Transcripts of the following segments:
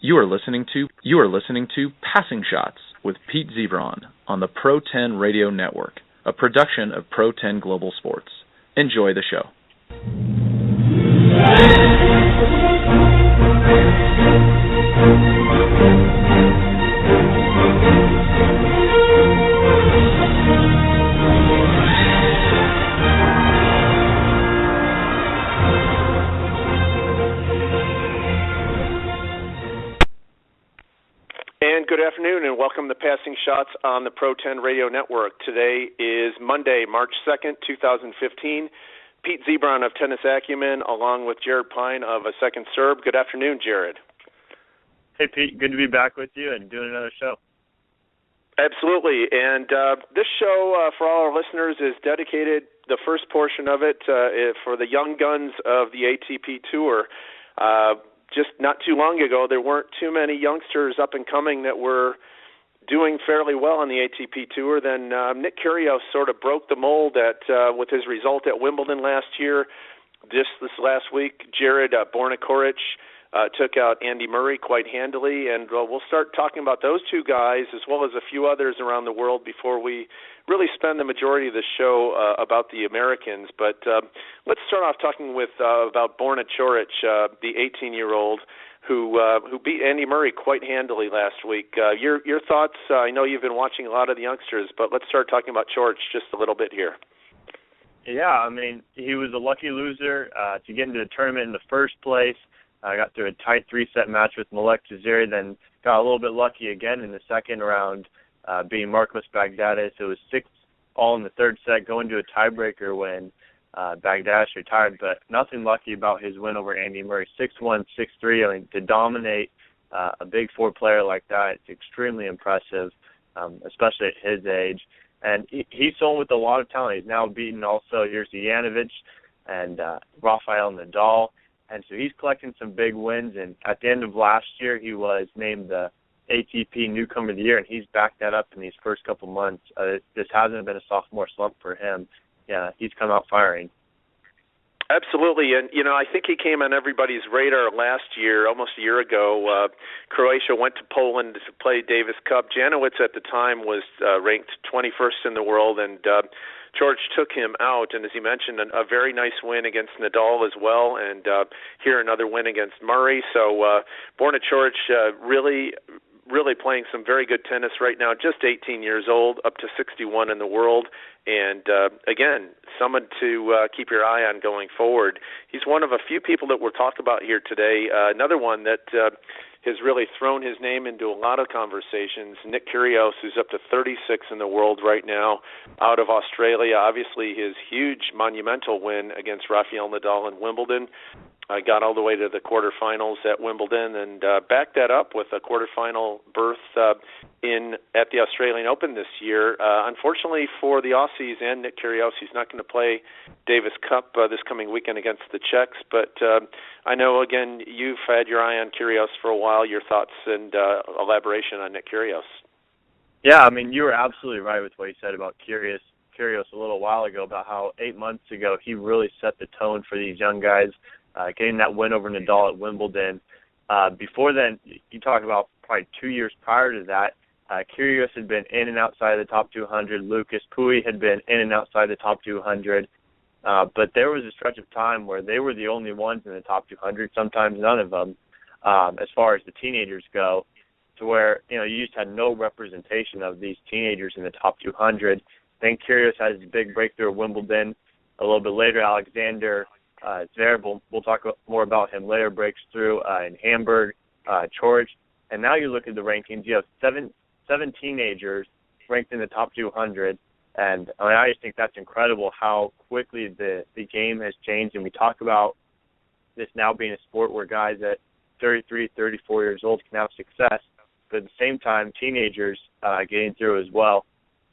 You are listening to Passing Shots with Pete Zebron on the Pro 10 Radio Network, a production of Pro 10 Global Sports. Enjoy the show. Good afternoon and welcome to Passing Shots on the Pro 10 Radio Network. Today is Monday, March 2nd, 2015. Pete Zebron of Tennis Acumen along with Jared Pine of A Second Serve. Good afternoon, Jared. Hey, Pete. Good to be back with you and doing another show. Absolutely. And this show, for all our listeners, is dedicated, the first portion of it, for the young guns of the ATP Tour. Just not too long ago, there weren't too many youngsters up and coming that were doing fairly well on the ATP Tour. Then Nick Kyrgios sort of broke the mold with his result at Wimbledon last year. This last week, Jared Borna Coric took out Andy Murray quite handily, and we'll start talking about those two guys as well as a few others around the world before we really spend the majority of the show about the Americans. But let's start off talking about Borna Coric, the 18-year-old who beat Andy Murray quite handily last week. Your thoughts? I know you've been watching a lot of the youngsters, but let's start talking about Coric just a little bit here. Yeah, I mean, he was a lucky loser to get into the tournament in the first place. Got through a tight three-set match with Malek Jaziri, then got a little bit lucky again in the second round, beating Marcos Baghdatis. It was 6-all in the third set, going to a tiebreaker when Baghdatis retired, but nothing lucky about his win over Andy Murray. 6-1, 6-3. I mean, to dominate a Big Four player like that, it's extremely impressive, especially at his age. And he's someone with a lot of talent. He's now beaten also Jerzy Janowicz and Rafael Nadal. And so he's collecting some big wins, and at the end of last year, he was named the ATP Newcomer of the Year, and he's backed that up in these first couple months. This hasn't been a sophomore slump for him. Yeah, he's come out firing. Absolutely, and I think he came on everybody's radar last year, almost a year ago. Croatia went to Poland to play Davis Cup. Janowicz at the time was ranked 21st in the world, and Coric took him out, and as you mentioned, a very nice win against Nadal as well, and here another win against Murray. So Borna Coric really playing some very good tennis right now, just 18 years old, up to 61 in the world, and again, someone to keep your eye on going forward. He's one of a few people that we'll talk about here today. Another one that has really thrown his name into a lot of conversations. Nick Kyrgios, who's up to 36 in the world right now, out of Australia. Obviously, his huge monumental win against Rafael Nadal in Wimbledon. Got all the way to the quarterfinals at Wimbledon and backed that up with a quarterfinal berth at the Australian Open this year. Unfortunately for the Aussies and Nick Kyrgios, he's not going to play Davis Cup this coming weekend against the Czechs. But I know, again, you've had your eye on Kyrgios for a while. Your thoughts and elaboration on Nick Kyrgios? Yeah, I mean, you were absolutely right with what you said about Kyrgios a little while ago, about how 8 months ago he really set the tone for these young guys. Getting that win over Nadal at Wimbledon. Before then, you talk about probably 2 years prior to that, Kyrgios had been in and outside the top 200. Lucas Pouille had been in and outside the top 200. But there was a stretch of time where they were the only ones in the top 200, sometimes none of them, as far as the teenagers go, to where you just had no representation of these teenagers in the top 200. Then Kyrgios had his big breakthrough at Wimbledon. A little bit later, Alexander Zverev, we'll talk more about him later, breaks through in Hamburg, Coric, and now you look at the rankings. You have seven teenagers ranked in the top 200, and I just think that's incredible how quickly the game has changed. And we talk about this now being a sport where guys at 33, 34 years old can have success, but at the same time, teenagers getting through as well.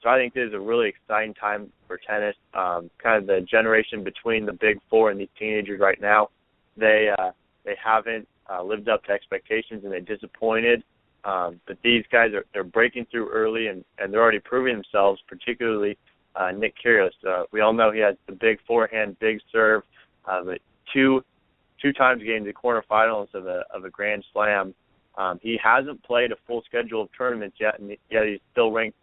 So I think this is a really exciting time for tennis. Kind of the generation between the Big Four and these teenagers right now, they haven't lived up to expectations and they're disappointed. But these guys they're breaking through early and they're already proving themselves, particularly Nick Kyrgios. We all know he has the big forehand, big serve, but two times getting to the quarterfinals of a Grand Slam. He hasn't played a full schedule of tournaments yet, and yet he's still ranked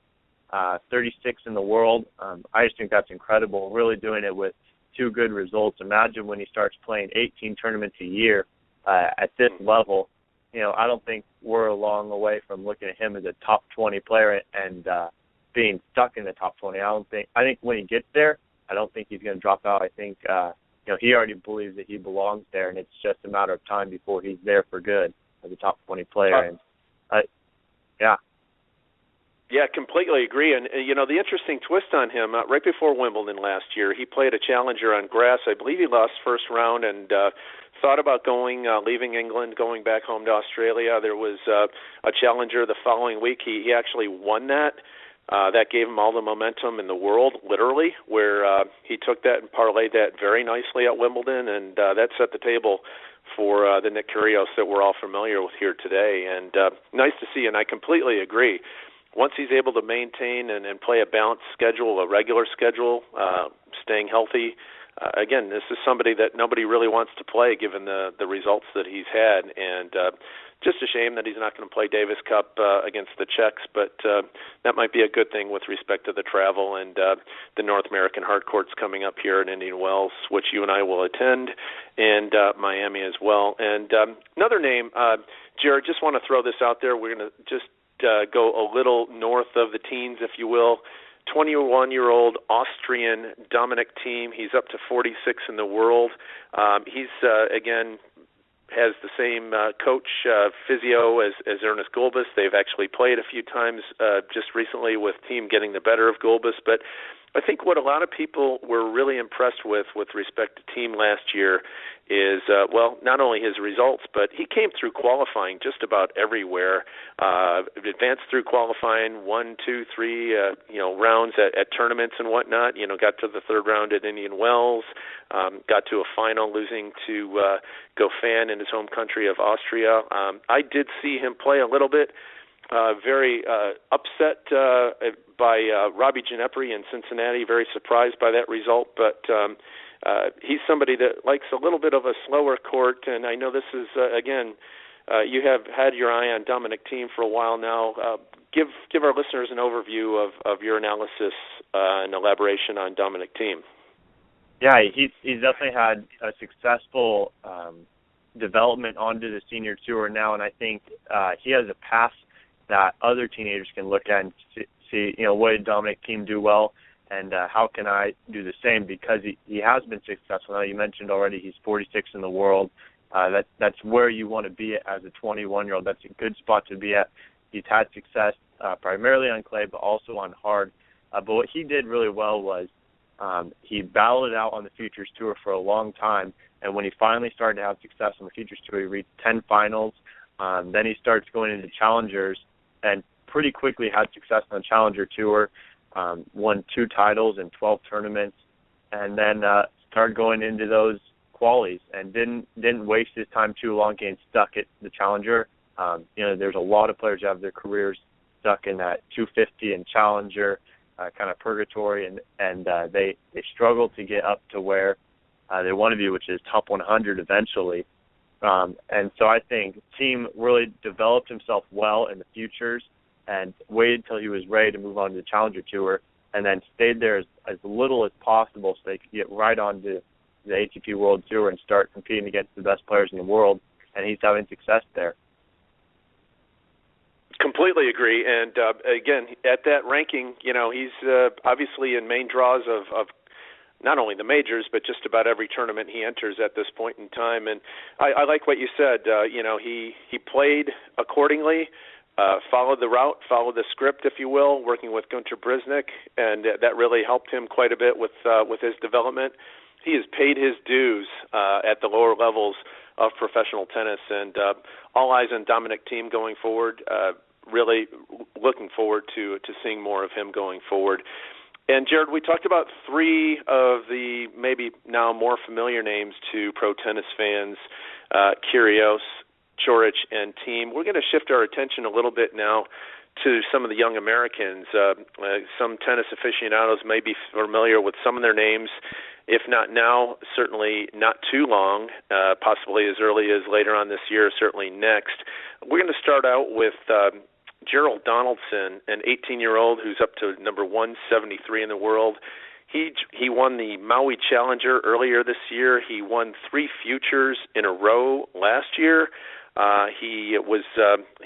36 in the world. I just think that's incredible, really doing it with 2 good results. Imagine when he starts playing 18 tournaments a year at this level. I don't think we're a long way from looking at him as a top 20 player and being stuck in the top 20. I think when he gets there, I don't think he's going to drop out. I think he already believes that he belongs there, and it's just a matter of time before he's there for good as a top 20 player. And yeah. Yeah, completely agree. And, the interesting twist on him, right before Wimbledon last year, he played a challenger on grass. I believe he lost first round and thought about leaving England, going back home to Australia. There was a challenger the following week. He actually won that. That gave him all the momentum in the world, literally, where he took that and parlayed that very nicely at Wimbledon, and that set the table for the Nick Kyrgios that we're all familiar with here today. And nice to see, and I completely agree. Once he's able to maintain and play a balanced schedule, a regular schedule, staying healthy, again, this is somebody that nobody really wants to play given the results that he's had. And just a shame that he's not going to play Davis Cup against the Czechs, but that might be a good thing with respect to the travel and the North American hard courts coming up here in Indian Wells, which you and I will attend, and Miami as well. And another name, Jared, just want to throw this out there. We're going to just go a little north of the teens, if you will. 21-year-old Austrian Dominic Thiem. He's up to 46 in the world. He's, again, has the same coach, physio, as Ernest Gulbis. They've actually played a few times just recently with Thiem getting the better of Gulbis. But I think what a lot of people were really impressed with respect to Thiem last year is, not only his results, but he came through qualifying just about everywhere, advanced through qualifying 1, 2, 3, rounds at tournaments and whatnot. Got to the third round at Indian Wells, got to a final losing to Goffin in his home country of Austria. I did see him play a little bit. Very upset by Robbie Ginepri in Cincinnati, very surprised by that result, but he's somebody that likes a little bit of a slower court, and I know this is, again, you have had your eye on Dominic Thiem for a while now. Give our listeners an overview of your analysis and elaboration on Dominic Thiem. Yeah, he's definitely had a successful development onto the senior tour now, and I think he has a path that other teenagers can look at and see, what did Dominic Thiem do well, and how can I do the same, because he has been successful. Now, you mentioned already he's 46 in the world. That's where you want to be as a 21-year-old. That's a good spot to be at. He's had success primarily on clay, but also on hard. But what he did really well was he battled it out on the Futures Tour for a long time, and when he finally started to have success on the Futures Tour, he reached 10 finals. Then he starts going into challengers and pretty quickly had success on the Challenger Tour, won 2 titles in 12 tournaments, and then started going into those qualies and didn't waste his time too long getting stuck at the Challenger. There's a lot of players who have their careers stuck in that 250 and Challenger kind of purgatory, and they struggle to get up to where they want to be, which is top 100 eventually. And so I think Thiem really developed himself well in the futures and waited till he was ready to move on to the Challenger Tour, and then stayed there as little as possible so they could get right onto the ATP World Tour and start competing against the best players in the world, and he's having success there. Completely agree. And, again, at that ranking, he's obviously in main draws of not only the majors, but just about every tournament he enters at this point in time. And I like what you said. He played accordingly, followed the route, followed the script, if you will, working with Gunter Brisnik, and that really helped him quite a bit with his development. He has paid his dues at the lower levels of professional tennis, and all eyes on Dominic Thiem going forward. Really looking forward to seeing more of him going forward. And, Jared, we talked about 3 of the maybe now more familiar names to pro tennis fans, Kyrgios, Coric, and Thiem. We're going to shift our attention a little bit now to some of the young Americans. Some tennis aficionados may be familiar with some of their names, if not now, certainly not too long, possibly as early as later on this year, certainly next. we're going to start out with Gerald Donaldson, an 18-year-old who's up to number 173 in the world. He won the Maui Challenger earlier this year. He won 3 futures in a row last year. He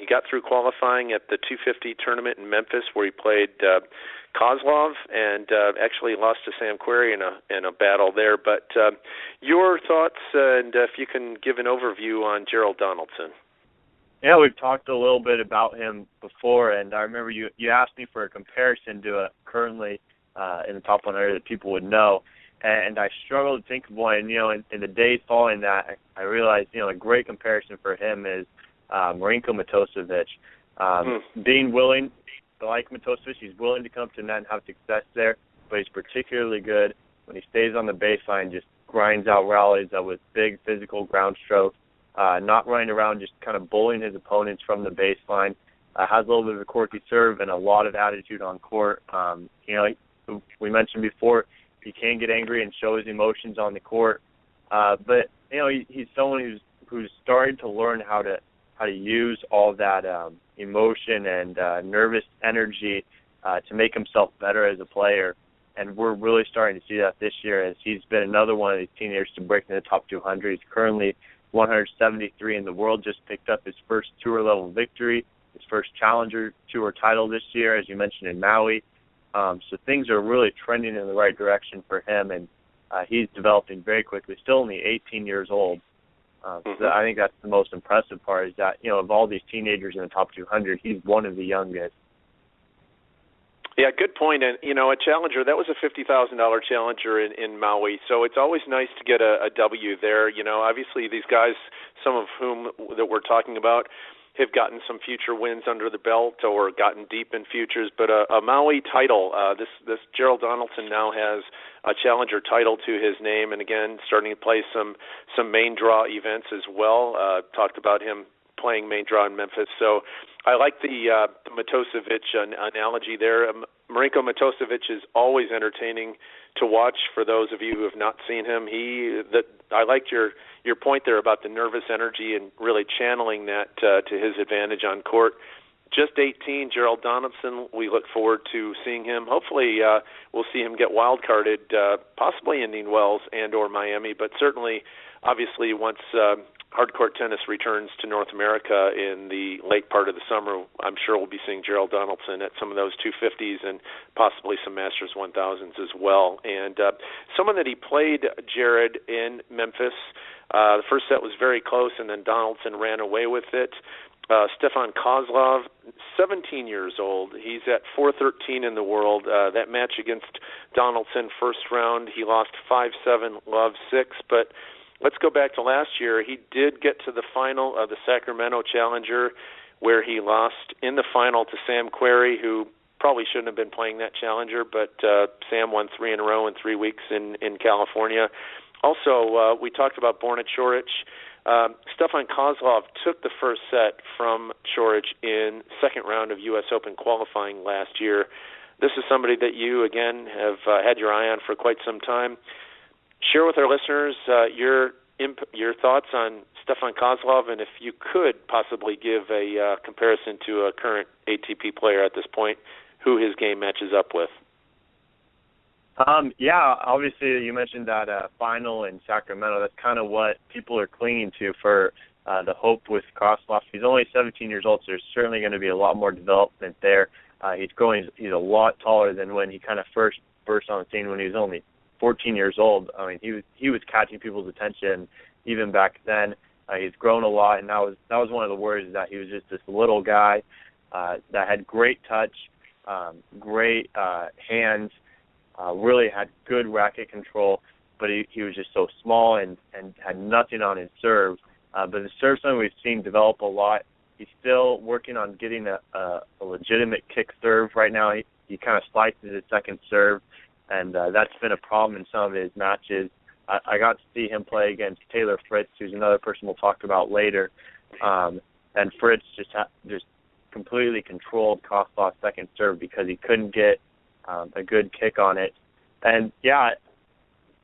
got through qualifying at the 250 tournament in Memphis, where he played Kozlov and actually lost to Sam Querrey in a battle there. But your thoughts, and if you can give an overview on Gerald Donaldson. Yeah, we've talked a little bit about him before, and I remember you asked me for a comparison to a currently in the top 100 that people would know, and I struggled to think of one. And, in the days following that, I realized, a great comparison for him is Marinko Matosevic. Being willing, like Matosevic, he's willing to come up to net and have success there, but he's particularly good when he stays on the baseline, just grinds out rallies with big physical ground strokes, not running around just kind of bullying his opponents from the baseline. Has a little bit of a quirky serve and a lot of attitude on court. Like we mentioned before, he can get angry and show his emotions on the court. But he's someone who's starting to learn how to use all that emotion and nervous energy to make himself better as a player. And we're really starting to see that this year, as he's been another one of these teenagers to break into the top 200. He's currently 173 in the world, just picked up his first tour-level victory, his first Challenger Tour title this year, as you mentioned, in Maui. So things are really trending in the right direction for him, and he's developing very quickly, still only 18 years old. So I think that's the most impressive part, is that, of all these teenagers in the top 200, he's one of the youngest. Yeah, good point. And, a Challenger, that was a $50,000 Challenger in Maui, so it's always nice to get a W there. Obviously these guys, some of whom that we're talking about, have gotten some future wins under the belt or gotten deep in futures, but a Maui title, this Gerald Donaldson now has a Challenger title to his name, and again, starting to play some main draw events as well. Talked about him playing main draw in Memphis, so I like the Matosevic analogy there. Marinko Matosevic is always entertaining to watch for those of you who have not seen him. I liked your point there about the nervous energy and really channeling that to his advantage on court. Just 18, Gerald Donaldson, we look forward to seeing him. Hopefully we'll see him get wild-carded, possibly Indian Wells and or Miami, but certainly, obviously, once hardcourt tennis returns to North America in the late part of the summer, I'm sure we'll be seeing Gerald Donaldson at some of those 250s and possibly some Masters 1000s as well. And someone that he played, Jared, in Memphis, the first set was very close, and then Donaldson ran away with it. Stefan Kozlov, 17 years old. He's at 413 in the world. That match against Donaldson, first round, he lost 5-7, love 6. But let's go back to last year. He did get to the final of the Sacramento Challenger, where he lost in the final to Sam Querrey, who probably shouldn't have been playing that Challenger, but Sam won 3 in a row in 3 weeks in California. Also, we talked about Borna Coric. Stefan Kozlov took the first set from Coric in second round of U.S. Open qualifying last year. This is somebody that you, again, have had your eye on for quite some time. Share with our listeners your thoughts on Stefan Kozlov, and if you could possibly give a comparison to a current ATP player at this point, who his game matches up with. Yeah, obviously you mentioned that final in Sacramento. That's kind of what people are clinging to for the hope with Kozlov. He's only 17 years old, so there's certainly going to be a lot more development there. He's a lot taller than when he kind of first burst on the scene when he was only 14 years old. I mean, he was catching people's attention even back then. He's grown a lot, and that was one of the worries, that he was just this little guy that had great touch, great hands, really had good racket control, but he was just so small and had nothing on his serve. But the serve something we've seen develop a lot. He's still working on getting a legitimate kick serve right now. He kind of slices his second serve, and that's been a problem in some of his matches. I got to see him play against Taylor Fritz, who's another person we'll talk about later. And Fritz just completely controlled Kozlov's second serve because he couldn't get a good kick on it. And, yeah,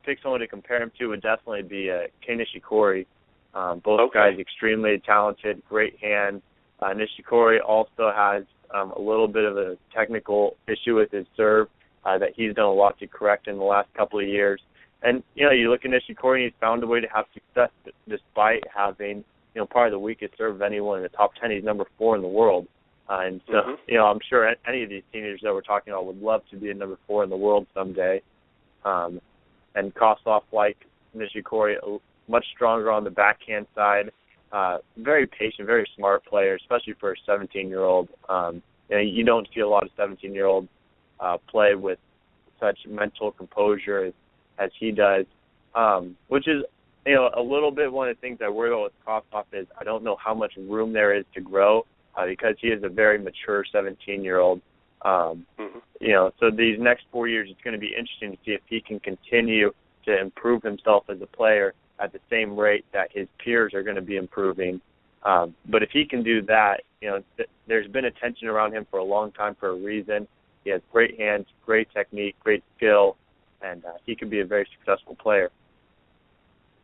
pick someone to compare him to would definitely be Kei Nishikori. Both guys extremely talented, great hands, Nishikori also has a little bit of a technical issue with his serve that he's done a lot to correct in the last couple of years. And, you look at Nishikori, he's found a way to have success despite having, probably the weakest serve of anyone in the top 10. He's number 4 in the world. And so, I'm sure any of these teenagers that we're talking about would love to be a number 4 in the world someday. And Kozlov, like Nishikori, much stronger on the backhand side. Very patient, very smart player, especially for a 17-year-old. You don't see a lot of 17-year-olds play with such mental composure as he does, which is, a little bit one of the things I worry about with Kozlov is I don't know how much room there is to grow because he is a very mature 17-year-old. So these next 4 years, it's going to be interesting to see if he can continue to improve himself as a player at the same rate that his peers are going to be improving. But if he can do that, there's been attention around him for a long time for a reason. He has great hands, great technique, great skill, and he could be a very successful player.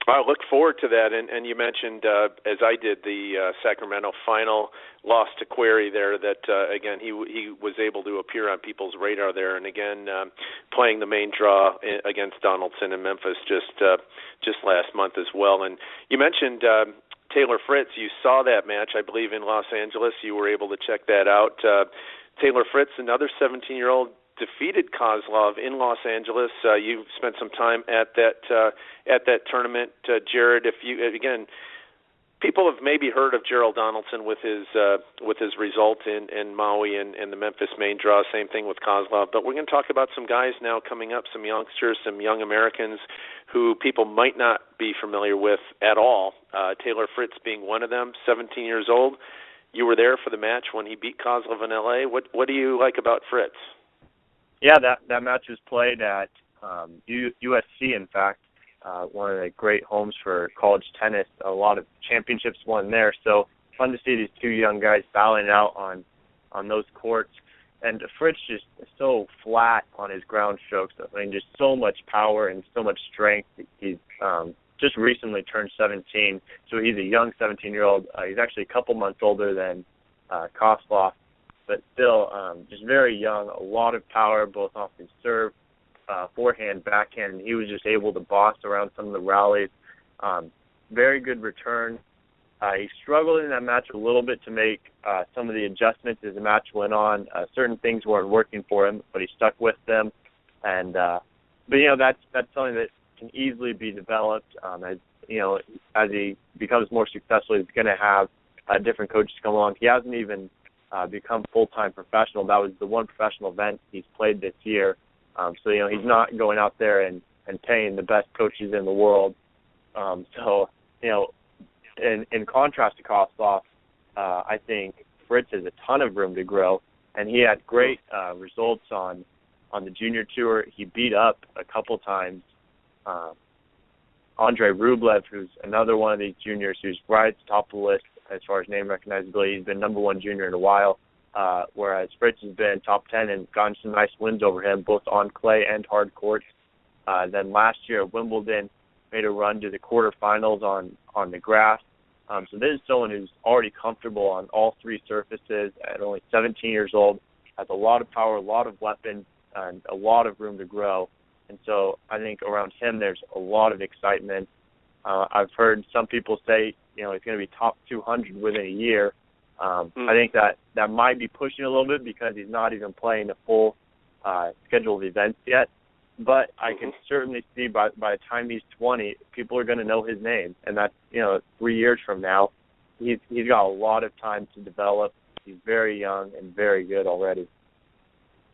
I look forward to that. And you mentioned, as I did, the Sacramento final loss to Query there, that, again, he was able to appear on people's radar there. And, again, playing the main draw against Donaldson in Memphis just last month as well. And you mentioned Taylor Fritz. You saw that match, I believe, in Los Angeles. You were able to check that out. Taylor Fritz, another 17-year-old, defeated Kozlov in Los Angeles. You spent some time at that tournament, Jared. If you again, people have maybe heard of Gerald Donaldson with his result in Maui and the Memphis main draw. Same thing with Kozlov. But we're going to talk about some guys now coming up, some youngsters, some young Americans who people might not be familiar with at all. Taylor Fritz being one of them, 17 years old. You were there for the match when he beat Kozlov in L.A. What do you like about Fritz? Yeah, that match was played at USC, in fact, one of the great homes for college tennis. A lot of championships won there. So fun to see these two young guys battling it out on those courts. And Fritz just so flat on his ground strokes. I mean, just so much power and so much strength. He's just recently turned 17, so he's a young 17-year-old. He's actually a couple months older than Kozlov, but still just very young, a lot of power both off his serve, forehand, backhand. He was just able to boss around some of the rallies. Very good return. He struggled in that match a little bit to make some of the adjustments as the match went on. Certain things weren't working for him, but he stuck with them. And but that's something that can easily be developed. As he becomes more successful, he's going to have different coaches come along. He hasn't even become full-time professional. That was the one professional event he's played this year. So he's not going out there and paying the best coaches in the world. In contrast to Kozlov, I think Fritz has a ton of room to grow, and he had great results on the junior tour. He beat up a couple times Andrei Rublev, who's another one of these juniors who's right at the top of the list as far as name recognizability. He's been number one junior in a while, whereas Fritz has been top 10 and gotten some nice wins over him, both on clay and hard courts. Then last year at Wimbledon, made a run to the quarterfinals on the grass. So this is someone who's already comfortable on all three surfaces at only 17 years old, has a lot of power, a lot of weapons, and a lot of room to grow. And so I think around him there's a lot of excitement. I've heard some people say, he's going to be top 200 within a year. I think that might be pushing a little bit because he's not even playing a full schedule of events yet. But I can certainly see by the time he's 20, people are going to know his name. And that's, 3 years from now. He's got a lot of time to develop. He's very young and very good already.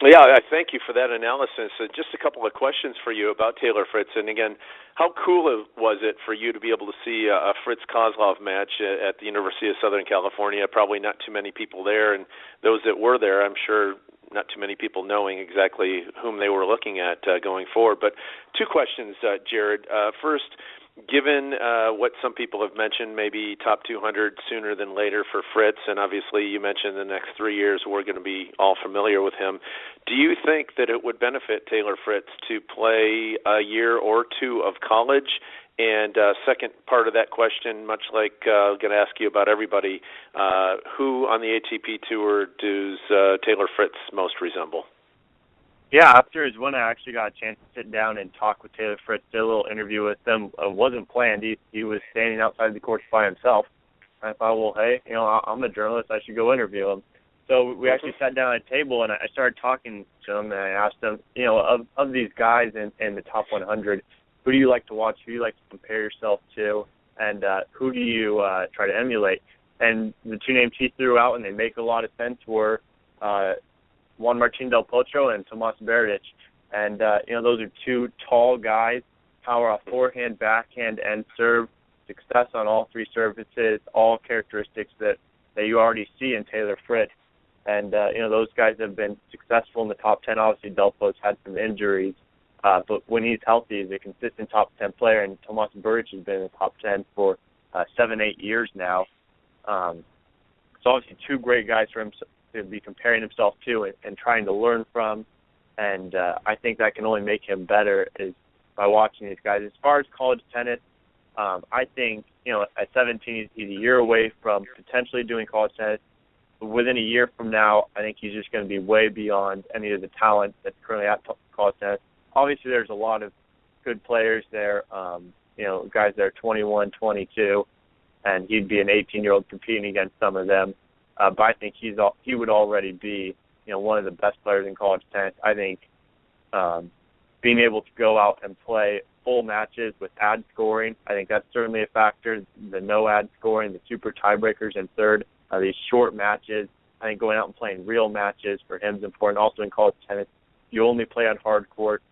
Yeah, I thank you for that analysis. Just a couple of questions for you about Taylor Fritz. And again, how cool was it for you to be able to see a Fritz Kozlov match at the University of Southern California? Probably not too many people there, and those that were there, I'm sure not too many people knowing exactly whom they were looking at going forward. But two questions, Jared. First, Given what some people have mentioned, maybe top 200 sooner than later for Fritz, and obviously you mentioned the next 3 years we're going to be all familiar with him, do you think that it would benefit Taylor Fritz to play a year or two of college? And second part of that question, much like I'm going to ask you about everybody, who on the ATP Tour does Taylor Fritz most resemble? Yeah, after his win, I actually got a chance to sit down and talk with Taylor Fritz, did a little interview with him. It wasn't planned. He was standing outside the course by himself. I thought, well, hey, I'm a journalist. I should go interview him. So we actually sat down at a table, and I started talking to him, and I asked him, of these guys in the top 100, who do you like to watch? Who do you like to compare yourself to? And who do you try to emulate? And the two names he threw out, and they make a lot of sense, were Juan Martín del Potro and Tomas Berdych. And, those are two tall guys, power off forehand, backhand, and serve, success on all three surfaces, all characteristics that you already see in Taylor Fritz. And, those guys have been successful in the top 10. Obviously, Del Potro's had some injuries. But when he's healthy, he's a consistent top 10 player, and Tomas Berdych has been in the top 10 for 7-8 years now. So obviously two great guys for him to be comparing himself to and trying to learn from. And I think that can only make him better is by watching these guys. As far as college tennis, I think, at 17, he's a year away from potentially doing college tennis. But within a year from now, I think he's just going to be way beyond any of the talent that's currently at college tennis. Obviously, there's a lot of good players there, guys that are 21, 22, and he'd be an 18-year-old competing against some of them. But I think he would already be, one of the best players in college tennis. I think being able to go out and play full matches with ad scoring, I think that's certainly a factor. The no ad scoring, the super tiebreakers in third, these short matches. I think going out and playing real matches for him is important. Also in college tennis, you only play on hard courts.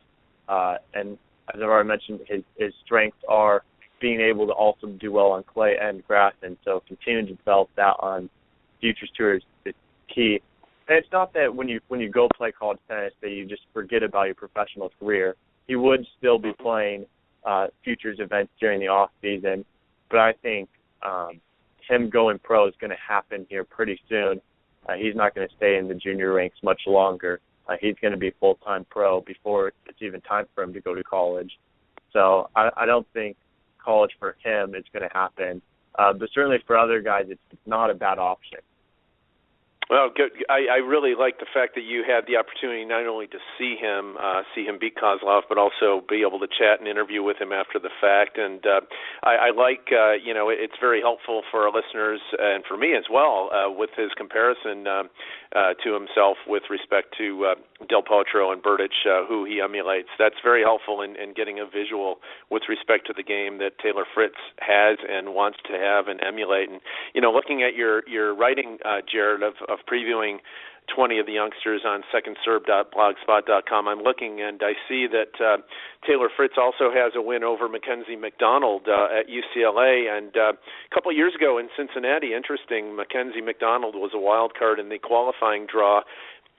And as I've already mentioned, his strengths are being able to also do well on clay and grass, and so continuing to develop that on Futures Tour is key. And it's not that when you go play college tennis that you just forget about your professional career. He would still be playing Futures events during the off season, but I think him going pro is going to happen here pretty soon. He's not going to stay in the junior ranks much longer. He's going to be full-time pro before it's even time for him to go to college. So I don't think college for him is going to happen. But certainly for other guys, it's not a bad option. Well, good. I really like the fact that you had the opportunity not only to see him beat Kozlov, but also be able to chat and interview with him after the fact. And I like, it's very helpful for our listeners and for me as well with his comparison to himself with respect to Del Potro and Berdych, who he emulates. That's very helpful in getting a visual with respect to the game that Taylor Fritz has and wants to have and emulate. And, looking at your writing, Jared, of previewing 20 of the youngsters on secondserve.blogspot.com, I'm looking and I see that Taylor Fritz also has a win over Mackenzie McDonald at UCLA. And a couple of years ago in Cincinnati, interesting, Mackenzie McDonald was a wild card in the qualifying draw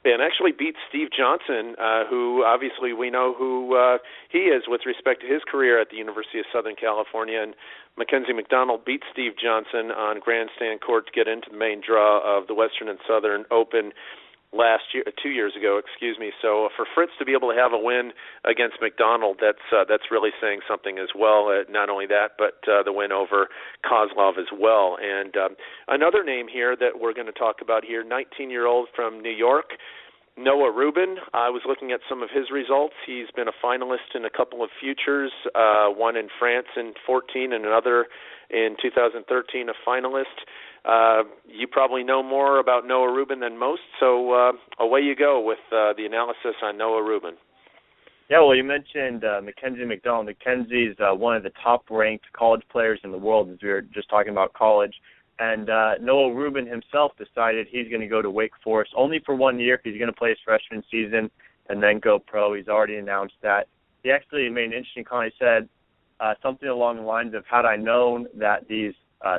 and actually beat Steve Johnson, who obviously we know who he is with respect to his career at the University of Southern California. And Mackenzie McDonald beat Steve Johnson on grandstand court to get into the main draw of the Western and Southern Open 2 years ago. So for Fritz to be able to have a win against McDonald, that's really saying something as well. Not only that, but the win over Kozlov as well. And another name here that we're going to talk about here, 19-year-old from New York, Noah Rubin. I was looking at some of his results. He's been a finalist in a couple of futures, one in France in 2014 and another in 2013, a finalist. You probably know more about Noah Rubin than most, so away you go with the analysis on Noah Rubin. Yeah, well, you mentioned Mackenzie McDonald. Mackenzie's one of the top-ranked college players in the world, as we were just talking about college. And Noah Rubin himself decided he's going to go to Wake Forest only for 1 year. He's going to play his freshman season and then go pro. He's already announced that. He actually made an interesting comment. He said something along the lines of, had I known that these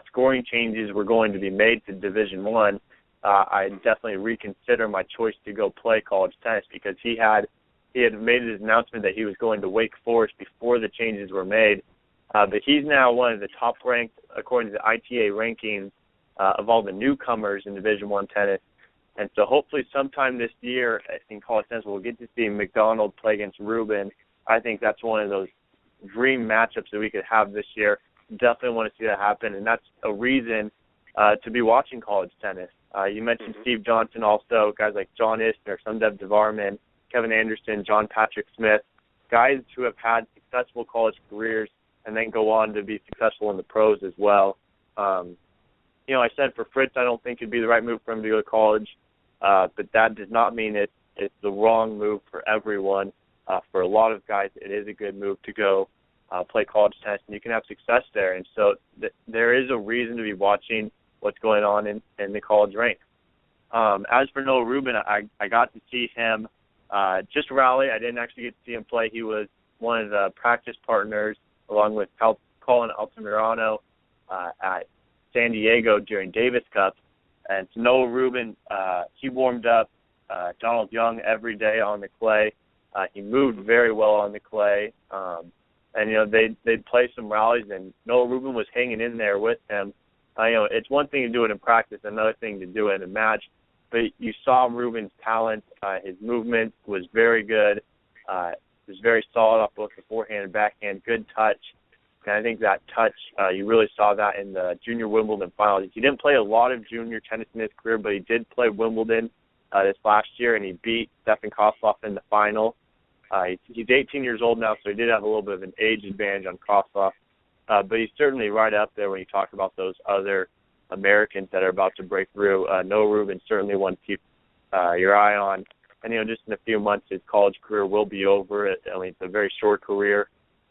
scoring changes were going to be made to Division I, I'd definitely reconsider my choice to go play college tennis, because he had made his announcement that he was going to Wake Forest before the changes were made. But he's now one of the top ranked, according to the ITA rankings, of all the newcomers in Division I tennis. And so hopefully sometime this year in college tennis we'll get to see McDonald play against Rubin. I think that's one of those dream matchups that we could have this year. Definitely want to see that happen, and that's a reason to be watching college tennis. You mentioned Steve Johnson also, guys like John Isner, Sundev Devarman, Kevin Anderson, John Patrick Smith, guys who have had successful college careers and then go on to be successful in the pros as well. I said for Fritz, I don't think it'd be the right move for him to go to college, but that does not mean it's the wrong move for everyone. For a lot of guys, it is a good move to go play college tennis, and you can have success there. And so there is a reason to be watching what's going on in the college ranks. As for Noah Rubin, I got to see him just rally. I didn't actually get to see him play. He was one of the practice partners along with Colin Altamirano at San Diego during Davis Cup. And so Noah Rubin, he warmed up Donald Young every day on the clay. He moved very well on the clay. And they'd play some rallies, and Noah Rubin was hanging in there with him. It's one thing to do it in practice, another thing to do it in a match. But you saw Rubin's talent. His movement was very good. It was very solid off both the forehand and backhand. Good touch. And I think that touch, you really saw that in the Junior Wimbledon finals. He didn't play a lot of junior tennis in his career, but he did play Wimbledon this last year, and he beat Stefan Kosloff in the final. He's 18 years old now, so he did have a little bit of an age advantage on Kosloff. But he's certainly right up there when you talk about those other Americans that are about to break through. Noah Rubin certainly one to keep your eye on. And, just in a few months, his college career will be over. It's a very short career,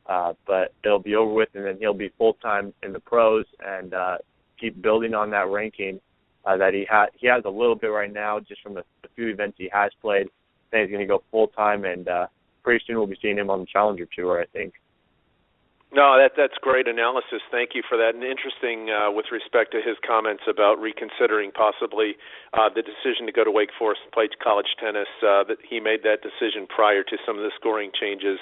but it'll be over with, and then he'll be full-time in the pros and keep building on that ranking that he has a little bit right now just from the few events he has played. Then he's going to go full-time, and pretty soon we'll be seeing him on the Challenger Tour, I think. No, that's great analysis. Thank you for that. And interesting with respect to his comments about reconsidering possibly the decision to go to Wake Forest and play college tennis, that he made that decision prior to some of the scoring changes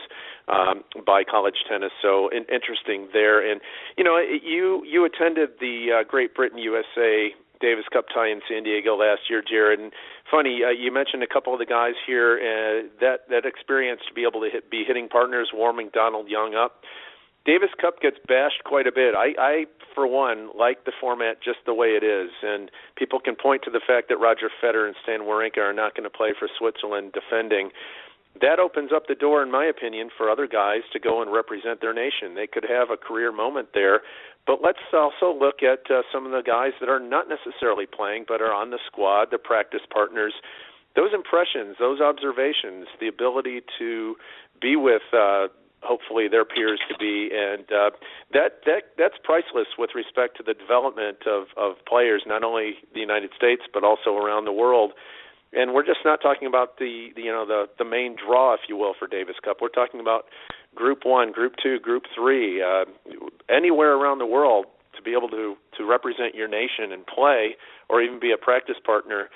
by college tennis. So interesting there. And, you attended the Great Britain USA Davis Cup tie in San Diego last year, Jared. And funny, you mentioned a couple of the guys here, that experience to be able to be hitting partners, warming Donald Young up. Davis Cup gets bashed quite a bit. I, for one, like the format just the way it is, and people can point to the fact that Roger Federer and Stan Wawrinka are not going to play for Switzerland defending. That opens up the door, in my opinion, for other guys to go and represent their nation. They could have a career moment there. But let's also look at some of the guys that are not necessarily playing but are on the squad, the practice partners. Those impressions, those observations, the ability to be with hopefully their peers to be, and that's priceless with respect to the development of players, not only the United States but also around the world. And we're just not talking about the main draw, if you will, for Davis Cup. We're talking about Group 1, Group 2, Group 3, anywhere around the world to be able to represent your nation and play, or even be a practice partner.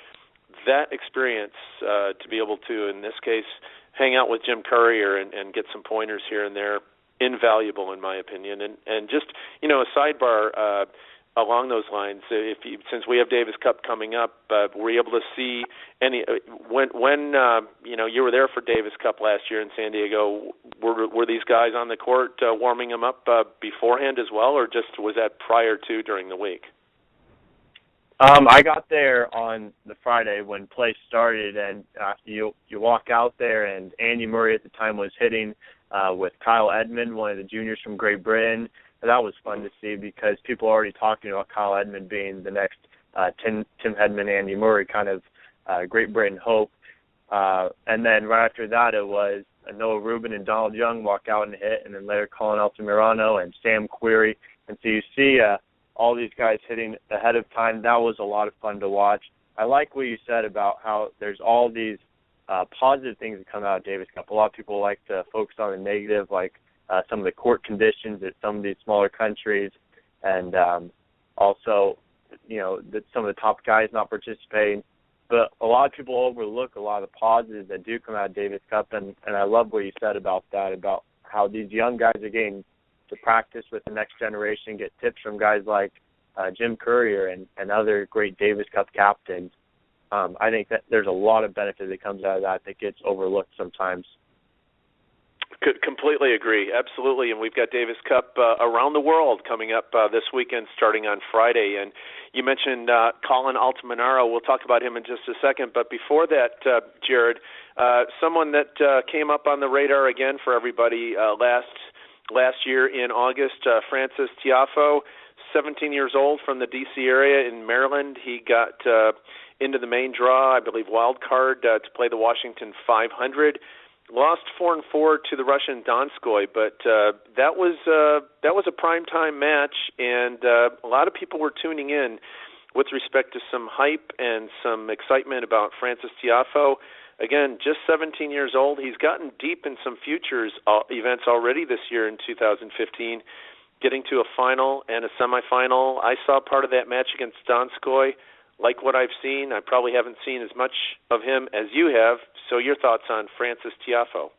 That experience to be able to, in this case, hang out with Jim Courier and get some pointers here and there, invaluable in my opinion. And just, a sidebar along those lines, since we have Davis Cup coming up, were you able to see any, when you were there for Davis Cup last year in San Diego, were these guys on the court warming them up beforehand as well, or just was that prior to during the week? I got there on the Friday when play started, and you walk out there, and Andy Murray at the time was hitting with Kyle Edmund, one of the juniors from Great Britain. And that was fun to see because people are already talking about Kyle Edmund being the next Tim Hedman, Andy Murray kind of Great Britain hope. And then right after that, it was Noah Rubin and Donald Young walk out and hit, and then later Colin Altamirano and Sam Querrey. And so you see all these guys hitting ahead of time. That was a lot of fun to watch. I like what you said about how there's all these positive things that come out of Davis Cup. A lot of people like to focus on the negative, like some of the court conditions at some of these smaller countries, and also, that some of the top guys not participating. But a lot of people overlook a lot of the positives that do come out of Davis Cup, and I love what you said about that, about how these young guys are getting to practice with the next generation, get tips from guys like Jim Courier and other great Davis Cup captains. I think that there's a lot of benefit that comes out of that gets overlooked sometimes. Could completely agree. Absolutely. And we've got Davis Cup around the world coming up this weekend starting on Friday. And you mentioned Colin Altamirano. We'll talk about him in just a second. But before that, Jared, someone that came up on the radar again for everybody last year in August, Francis Tiafoe, 17 years old from the D.C. area in Maryland. He got into the main draw, I believe wild card, to play the Washington 500. Lost 4-4 to the Russian Donskoy, but that was a primetime match, and a lot of people were tuning in with respect to some hype and some excitement about Francis Tiafoe. Again, just 17 years old. He's gotten deep in some futures events already this year in 2015, getting to a final and a semifinal. I saw part of that match against Donskoy. Like what I've seen, I probably haven't seen as much of him as you have. So your thoughts on Francis Tiafoe?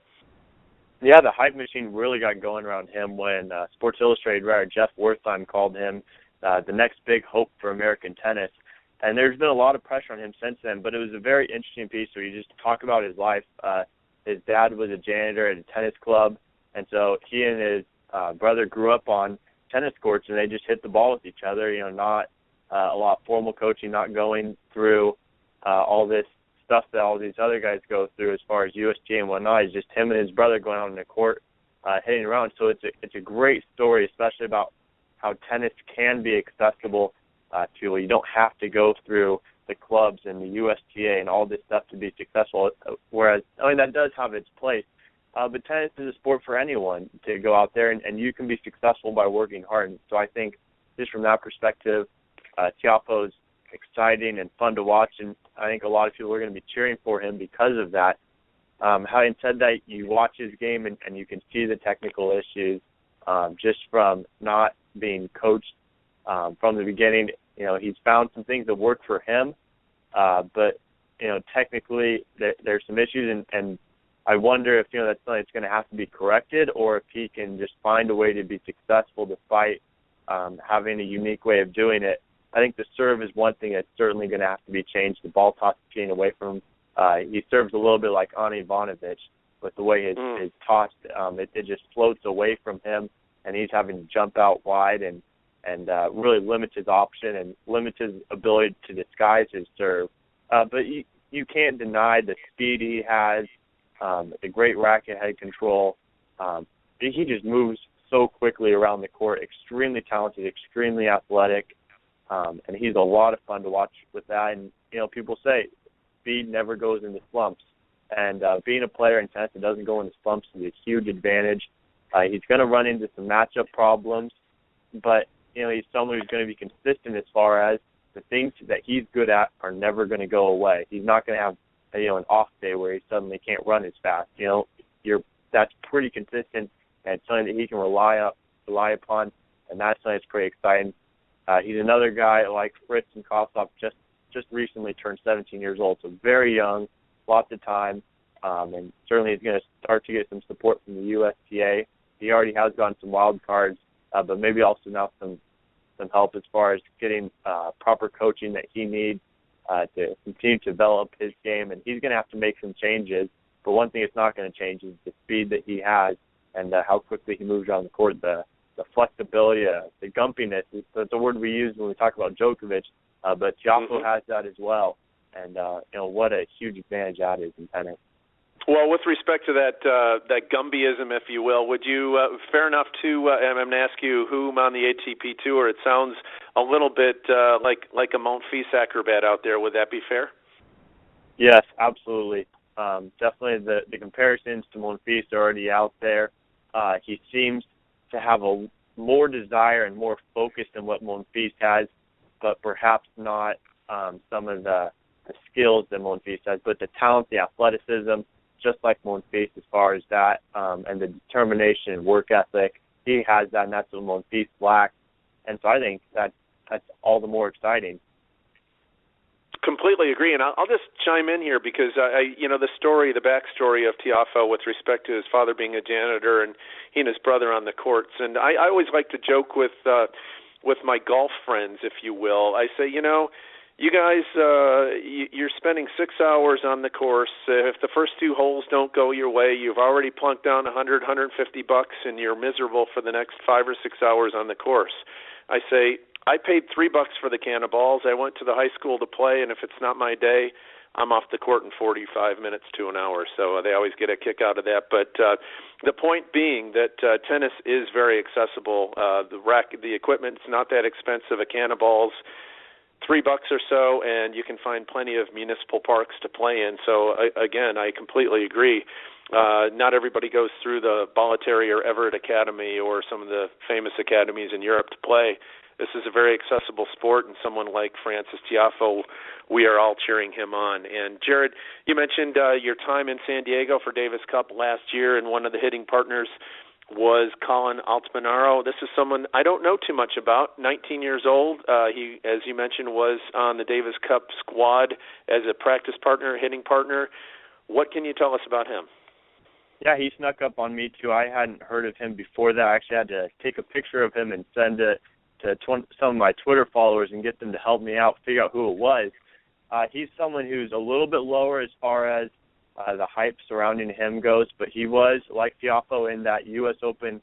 Yeah, the hype machine really got going around him when Sports Illustrated writer Jeff Wertheim called him the next big hope for American tennis. And there's been a lot of pressure on him since then, but it was a very interesting piece where you just talk about his life. His dad was a janitor at a tennis club, and so he and his brother grew up on tennis courts, and they just hit the ball with each other, not a lot of formal coaching, not going through all this stuff that all these other guys go through as far as USGA and whatnot. It's just him and his brother going out on the court, hitting around. So it's a great story, especially about how tennis can be accessible to people. You don't have to go through the clubs and the USGA and all this stuff to be successful, whereas, that does have its place. But tennis is a sport for anyone to go out there, and you can be successful by working hard. And so I think just from that perspective, Tiafoe's exciting and fun to watch, and I think a lot of people are going to be cheering for him because of that. Having said that, you watch his game and you can see the technical issues just from not being coached from the beginning. He's found some things that work for him, but technically there's some issues, and I wonder if that's something that's going to have to be corrected, or if he can just find a way to be successful despite having a unique way of doing it. I think the serve is one thing that's certainly going to have to be changed. The ball toss is getting away from him. He serves a little bit like Ane Ivanovic with the way his toss, it just floats away from him, and he's having to jump out wide and really limits his option and limits his ability to disguise his serve. But you can't deny the speed he has, the great racket head control. He just moves so quickly around the court, extremely talented, extremely athletic. And he's a lot of fun to watch with that. And, people say speed never goes into slumps. And being a player in tennis that doesn't go into slumps is a huge advantage. He's going to run into some matchup problems, but, he's someone who's going to be consistent as far as the things that he's good at are never going to go away. He's not going to have, an off day where he suddenly can't run as fast. That's pretty consistent, and it's something that he can rely upon, and that's something that's pretty exciting. He's another guy like Fritz and Kossoff, just recently turned 17 years old, so very young, lots of time, and certainly he's going to start to get some support from the USTA. He already has gotten some wild cards, but maybe also now some help as far as getting proper coaching that he needs to continue to develop his game, and he's going to have to make some changes. But one thing it's not going to change is the speed that he has and how quickly he moves around the court, the flexibility, the gumpiness. That's a word we use when we talk about Djokovic, but Tiafoe has that as well. And, what a huge advantage that is in tennis. Well, with respect to that Gumbyism, if you will, would you, fair enough to, I'm going to ask you whom on the ATP Tour, it sounds a little bit like a Monfils acrobat out there. Would that be fair? Yes, absolutely. Definitely the comparisons to Monfils are already out there. He seems to have a more desire and more focus than what Monfils has, but perhaps not some of the skills that Monfils has, but the talent, the athleticism, just like Monfils as far as that, and the determination and work ethic, he has that, and that's what Monfils lacks. And so I think that's all the more exciting. Completely agree, and I'll just chime in here because the backstory of Tiafoe with respect to his father being a janitor and he and his brother on the courts, and I always like to joke with my golf friends, if you will. I say, you guys, you're spending 6 hours on the course. If the first two holes don't go your way, you've already plunked down $100, $150, and you're miserable for the next 5 or 6 hours on the course. I say, I paid $3 for the can of balls. I went to the high school to play, and if it's not my day, I'm off the court in 45 minutes to an hour. So they always get a kick out of that. But the point being that tennis is very accessible. The equipment's not that expensive. A can of balls, $3 or so, and you can find plenty of municipal parks to play in. So again, I completely agree. Not everybody goes through the Bollettieri or Everett Academy or some of the famous academies in Europe to play. This is a very accessible sport, and someone like Frances Tiafoe, we are all cheering him on. And Jared, you mentioned your time in San Diego for Davis Cup last year, and one of the hitting partners was Colin Altamirano. This is someone I don't know too much about, 19 years old. He, as you mentioned, was on the Davis Cup squad as a practice partner, hitting partner. What can you tell us about him? Yeah, he snuck up on me, too. I hadn't heard of him before that. I actually had to take a picture of him and send it to some of my Twitter followers and get them to help me out, figure out who it was. He's someone who's a little bit lower as far as the hype surrounding him goes, but he was, like Tiafoe, in that U.S. Open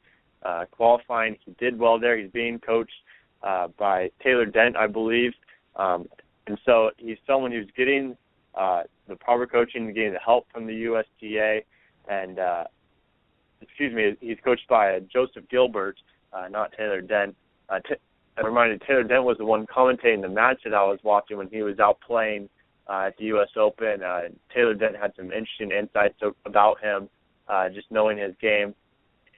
qualifying. He did well there. He's being coached by Taylor Dent, I believe. And so he's someone who's getting the proper coaching and getting the help from the USTA. And, he's coached by Joseph Gilbert, not Taylor Dent. I'm reminded Taylor Dent was the one commentating the match that I was watching when he was out playing at the U.S. Open. Taylor Dent had some interesting insights about him, just knowing his game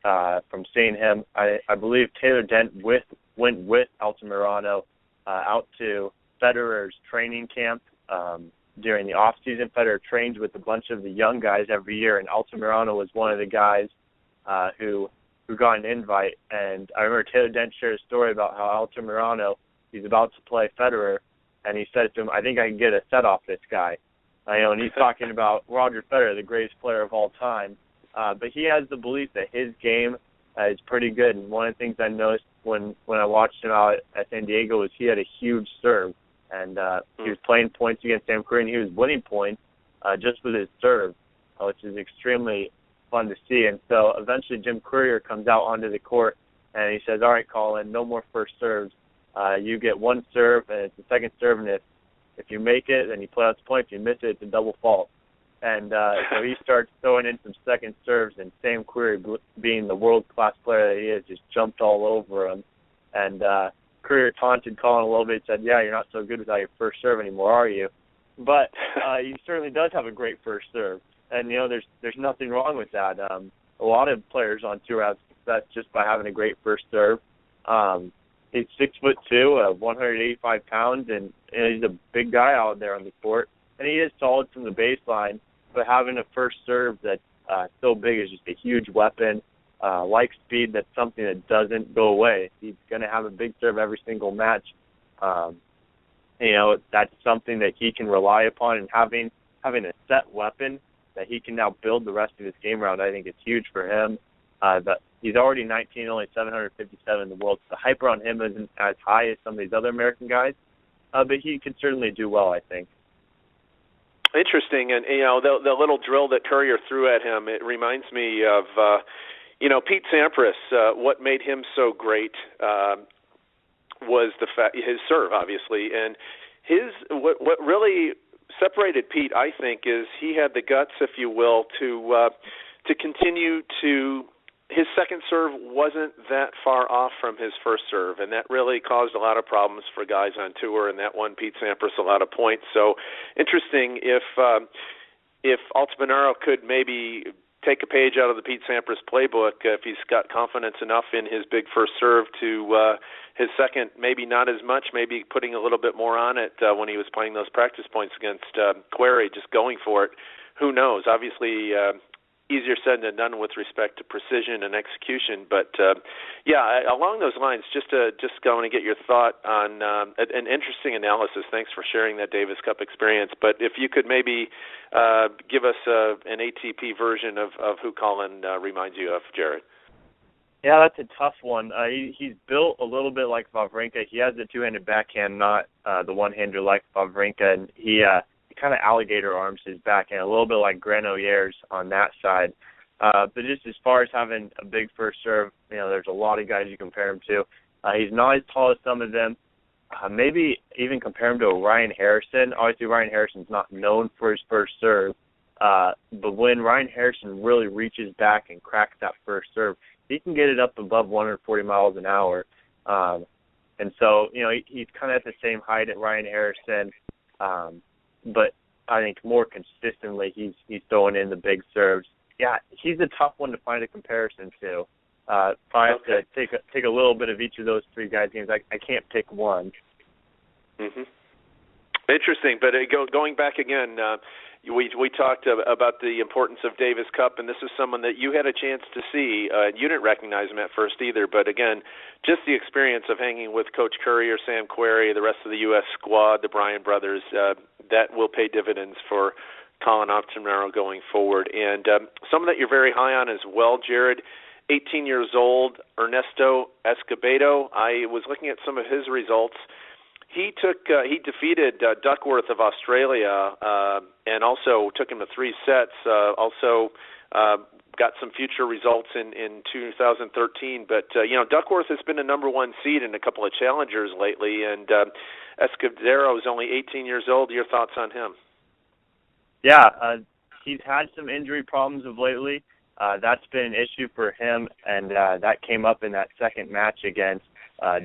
from seeing him. I believe Taylor Dent went with Altamirano out to Federer's training camp during the off-season. Federer trains with a bunch of the young guys every year, and Altamirano was one of the guys who got an invite. And I remember Taylor Dent shared a story about how Altamirano, he's about to play Federer, and he said to him, I think I can get a set off this guy. And he's talking about Roger Federer, the greatest player of all time. But he has the belief that his game is pretty good. And one of the things I noticed when I watched him out at San Diego was he had a huge serve. And he was playing points against Sam Querrey, and he was winning points just with his serve, which is extremely fun to see. And so eventually Jim Courier comes out onto the court, and he says, all right, Colin, no more first serves. You get one serve, and it's the second serve, and if you make it, then you play out the point. If you miss it, it's a double fault. And so he starts throwing in some second serves, and Sam Querrey, being the world-class player that he is, just jumped all over him. And Courier taunted Colin a little bit, said, yeah, you're not so good without your first serve anymore, are you? But he certainly does have a great first serve. And, there's nothing wrong with that. A lot of players on tour have success just by having a great first serve. He's 6'2", 185 pounds, and he's a big guy out there on the court. And he is solid from the baseline, but having a first serve that's so big is just a huge weapon. Like speed, that's something that doesn't go away. He's going to have a big serve every single match. That's something that he can rely upon, and having a set weapon that he can now build the rest of his game around, I think it's huge for him. But he's already 19, only 757 in the world. So the hype around him isn't as high as some of these other American guys, but he could certainly do well, I think. Interesting, and the little drill that Courier threw at him, it reminds me of Pete Sampras. What made him so great was his serve, obviously, and what really separated Pete, I think, is he had the guts, if you will, to continue to. His second serve wasn't that far off from his first serve, and that really caused a lot of problems for guys on tour, and that won Pete Sampras a lot of points. So interesting if Altamirano could maybe take a page out of the Pete Sampras playbook, if he's got confidence enough in his big first serve to his second, maybe not as much, maybe putting a little bit more on it when he was playing those practice points against Querrey, just going for it. Who knows? Obviously, easier said than done with respect to precision and execution. But along those lines, just going to get your thought on an interesting analysis. Thanks for sharing that Davis Cup experience. But if you could maybe give us an ATP version of who Colin reminds you of, Jared. Yeah, that's a tough one. He's built a little bit like Wawrinka. He has the two-handed backhand, not the one-hander like Wawrinka, and he kind of alligator arms his backhand, a little bit like Granollers on that side. But just as far as having a big first serve, there's a lot of guys you compare him to. He's not as tall as some of them. Maybe even compare him to a Ryan Harrison. Obviously, Ryan Harrison's not known for his first serve, but when Ryan Harrison really reaches back and cracks that first serve, he can get it up above 140 miles an hour. And so, he's kind of at the same height as Ryan Harrison, but I think more consistently he's throwing in the big serves. Yeah, he's a tough one to find a comparison to. Probably have to take a little bit of each of those three guys' games. I can't pick one. Mm-hmm. Interesting, but going back again, we talked about the importance of Davis Cup, and this is someone that you had a chance to see. You didn't recognize him at first either, but again, just the experience of hanging with Coach Curry or Sam Querrey, the rest of the U.S. squad, the Bryan brothers, that will pay dividends for Colin Octoroman going forward. And someone that you're very high on as well, Jared, 18 years old, Ernesto Escobedo. I was looking at some of his results. He defeated Duckworth of Australia and also took him to 3 sets. Also got some future results in 2013. But Duckworth has been a number 1 seed in a couple of challengers lately, and Escobedo is only 18 years old. Your thoughts on him? Yeah, he's had some injury problems of lately. That's been an issue for him, and that came up in that second match against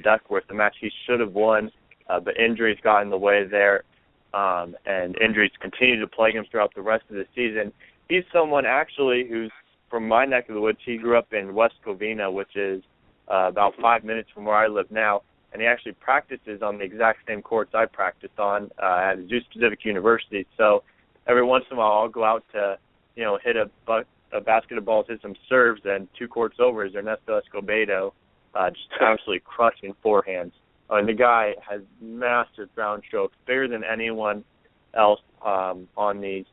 Duckworth, the match he should have won. But injuries got in the way there, and injuries continue to plague him throughout the rest of the season. He's someone actually who's from my neck of the woods. He grew up in West Covina, which is about 5 minutes from where I live now, and he actually practices on the exact same courts I practice on at Zeus Pacific University. So every once in a while I'll go out to hit a basket of balls, hit some serves, and 2 courts over is Ernesto Escobedo, just absolutely crushing forehands. And the guy has massive ground strokes, bigger than anyone else on these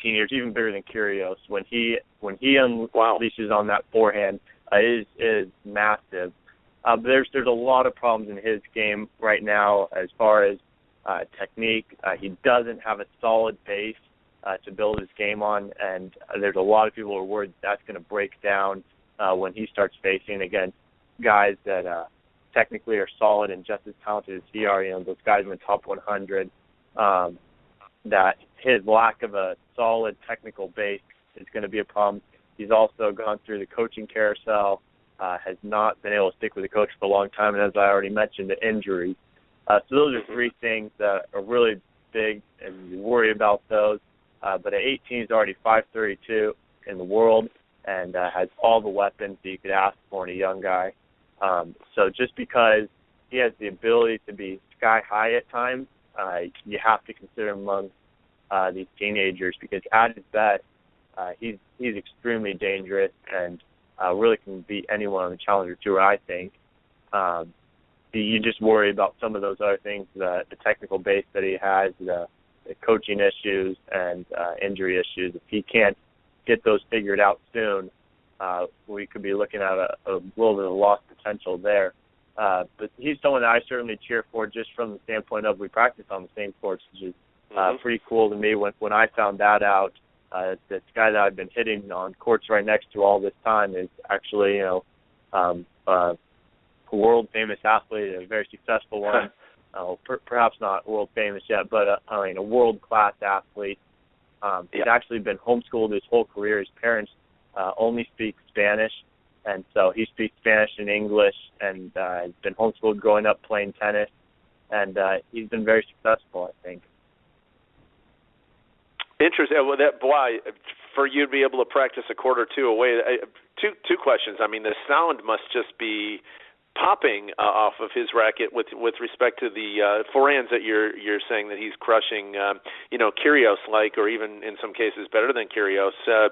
teenagers, even bigger than Kyrgios. When he unleashes on that forehand, it is massive. But there's a lot of problems in his game right now as far as technique. He doesn't have a solid base to build his game on, and there's a lot of people who are worried that's going to break down when he starts facing against guys that technically are solid and just as talented as he are, those guys in the top 100, that his lack of a solid technical base is going to be a problem. He's also gone through the coaching carousel, has not been able to stick with the coach for a long time, and as I already mentioned, the injuries. So those are 3 things that are really big, and you worry about those. But at 18, he's already 532 in the world and has all the weapons that you could ask for in a young guy. So just because he has the ability to be sky high at times, you have to consider him among these teenagers, because at his best, he's extremely dangerous and really can beat anyone on the Challenger Tour, I think. You just worry about some of those other things, the technical base that he has, the coaching issues, and injury issues. If he can't get those figured out soon, we could be looking at a little bit of lost potential there. But he's someone that I certainly cheer for, just from the standpoint of we practice on the same courts, which is pretty cool to me. When I found that out, this guy that I've been hitting on courts right next to all this time is actually, a world-famous athlete, a very successful one. Perhaps not world famous yet, but a world-class athlete. He's actually been homeschooled his whole career. His parents only speak Spanish, and so he speaks Spanish and English, and has been homeschooled growing up playing tennis, and he's been very successful, I think. Interesting. Well, for you to be able to practice a quarter or 2 away, two questions. I mean, the sound must just be popping off of his racket with respect to the forehands that you're saying that he's crushing, Kyrgios-like, or even in some cases better than Kyrgios.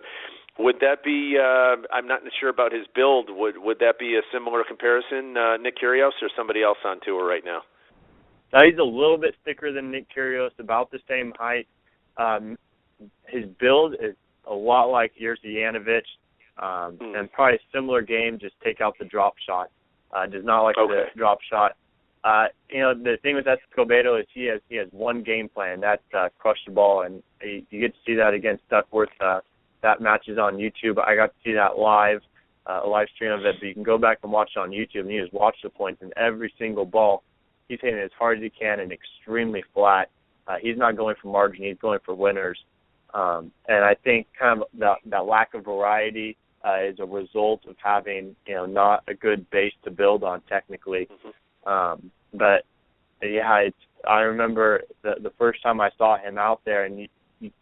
Would that be? I'm not sure about his build. Would that be a similar comparison, Nick Kyrgios, or somebody else on tour right now? He's a little bit thicker than Nick Kyrgios, about the same height. His build is a lot like Jerzy Janowicz, and probably a similar game. Just take out the drop shot. Does not like the drop shot. The thing with Escobedo is he has one game plan. That's crush the ball, and you get to see that against Duckworth. That match is on YouTube. I got to see that live, a live stream of it. But you can go back and watch it on YouTube, and you just watch the points. And every single ball, he's hitting it as hard as he can and extremely flat. He's not going for margin. He's going for winners. And I think kind of that lack of variety is a result of having, not a good base to build on technically. But yeah, I remember the first time I saw him out there, and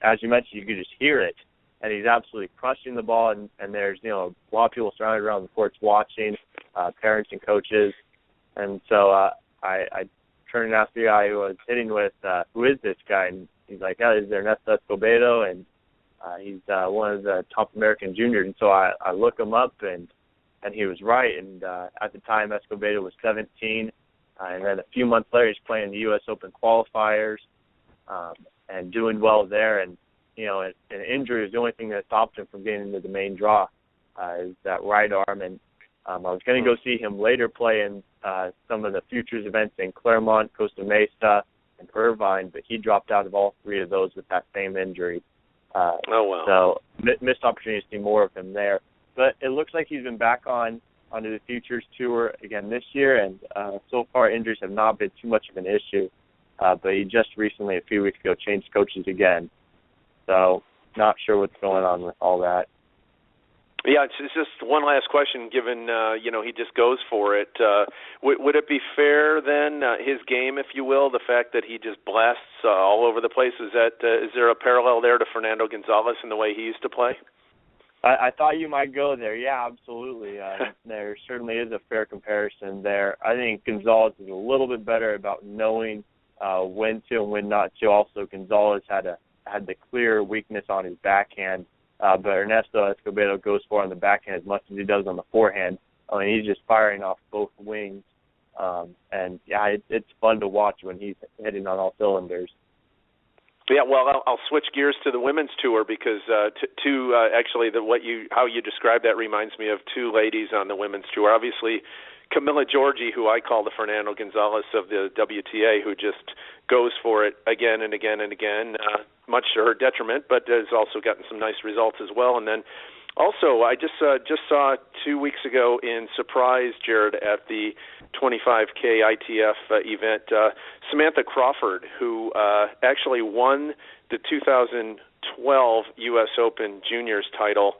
as you mentioned, you could just hear it, and he's absolutely crushing the ball. And there's a lot of people surrounded around the courts watching, parents and coaches, and so I turned and asked the guy who I was hitting with, who is this guy? And he's like, this is Ernesto Escobedo, and he's one of the top American juniors. And so I look him up, and he was right. And at the time, Escobedo was 17. And then a few months later, he's playing the U.S. Open qualifiers and doing well there. And, an injury is the only thing that stopped him from getting into the main draw, is that right arm. And I was going to go see him later play in some of the Futures events in Claremont, Costa Mesa, and Irvine, but he dropped out of all three of those with that same injury. So missed opportunity to see more of him there. But it looks like he's been back onto the Futures Tour again this year, and so far injuries have not been too much of an issue. But he just recently, a few weeks ago, changed coaches again. So not sure what's going on with all that. Yeah, it's just one last question. Given he just goes for it, would it be fair then, his game, if you will, the fact that he just blasts all over the place? Is there a parallel there to Fernando Gonzalez in the way he used to play? I thought you might go there. Yeah, absolutely. There certainly is a fair comparison there. I think Gonzalez is a little bit better about knowing when to and when not to. Also, Gonzalez had the clear weakness on his backhand. But Ernesto Escobedo goes for on the backhand as much as he does on the forehand. I mean, he's just firing off both wings. And, yeah, it's fun to watch when he's hitting on all cylinders. Yeah, well, I'll switch gears to the women's tour because actually how you described that reminds me of two ladies on the women's tour. Obviously, Camila Giorgi, who I call the Fernando Gonzalez of the WTA, who just goes for it again and again and again, much to her detriment, but has also gotten some nice results as well. And then also, I just saw 2 weeks ago in Surprise, Jared, at the 25K ITF event, Samantha Crawford, who actually won the 2012 U.S. Open Juniors title.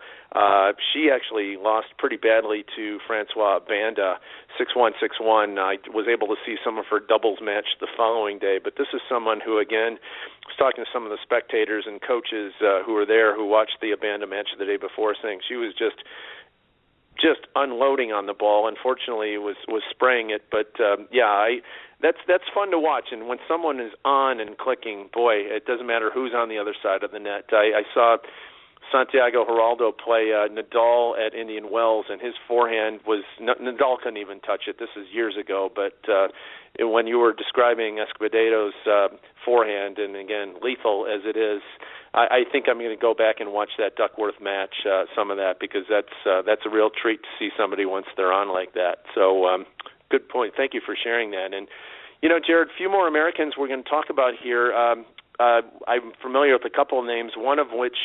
She actually lost pretty badly to Francois Banda, 6-1, 6-1. I was able to see some of her doubles match the following day, but this is someone who, again, was talking to some of the spectators and coaches who were there who watched the Banda match the day before, saying she was just unloading on the ball. Unfortunately, was spraying it, but that's fun to watch. And when someone is on and clicking, boy, it doesn't matter who's on the other side of the net. I saw Santiago Geraldo play Nadal at Indian Wells, and his forehand was Nadal couldn't even touch it. This is years ago, but when you were describing Escobedo's forehand, and again lethal as it is, I think I'm going to go back and watch that Duckworth match, some of that, because that's a real treat to see somebody once they're on like that. So good point. Thank you for sharing that. And Jared, a few more Americans we're going to talk about here. I'm familiar with a couple of names, one of which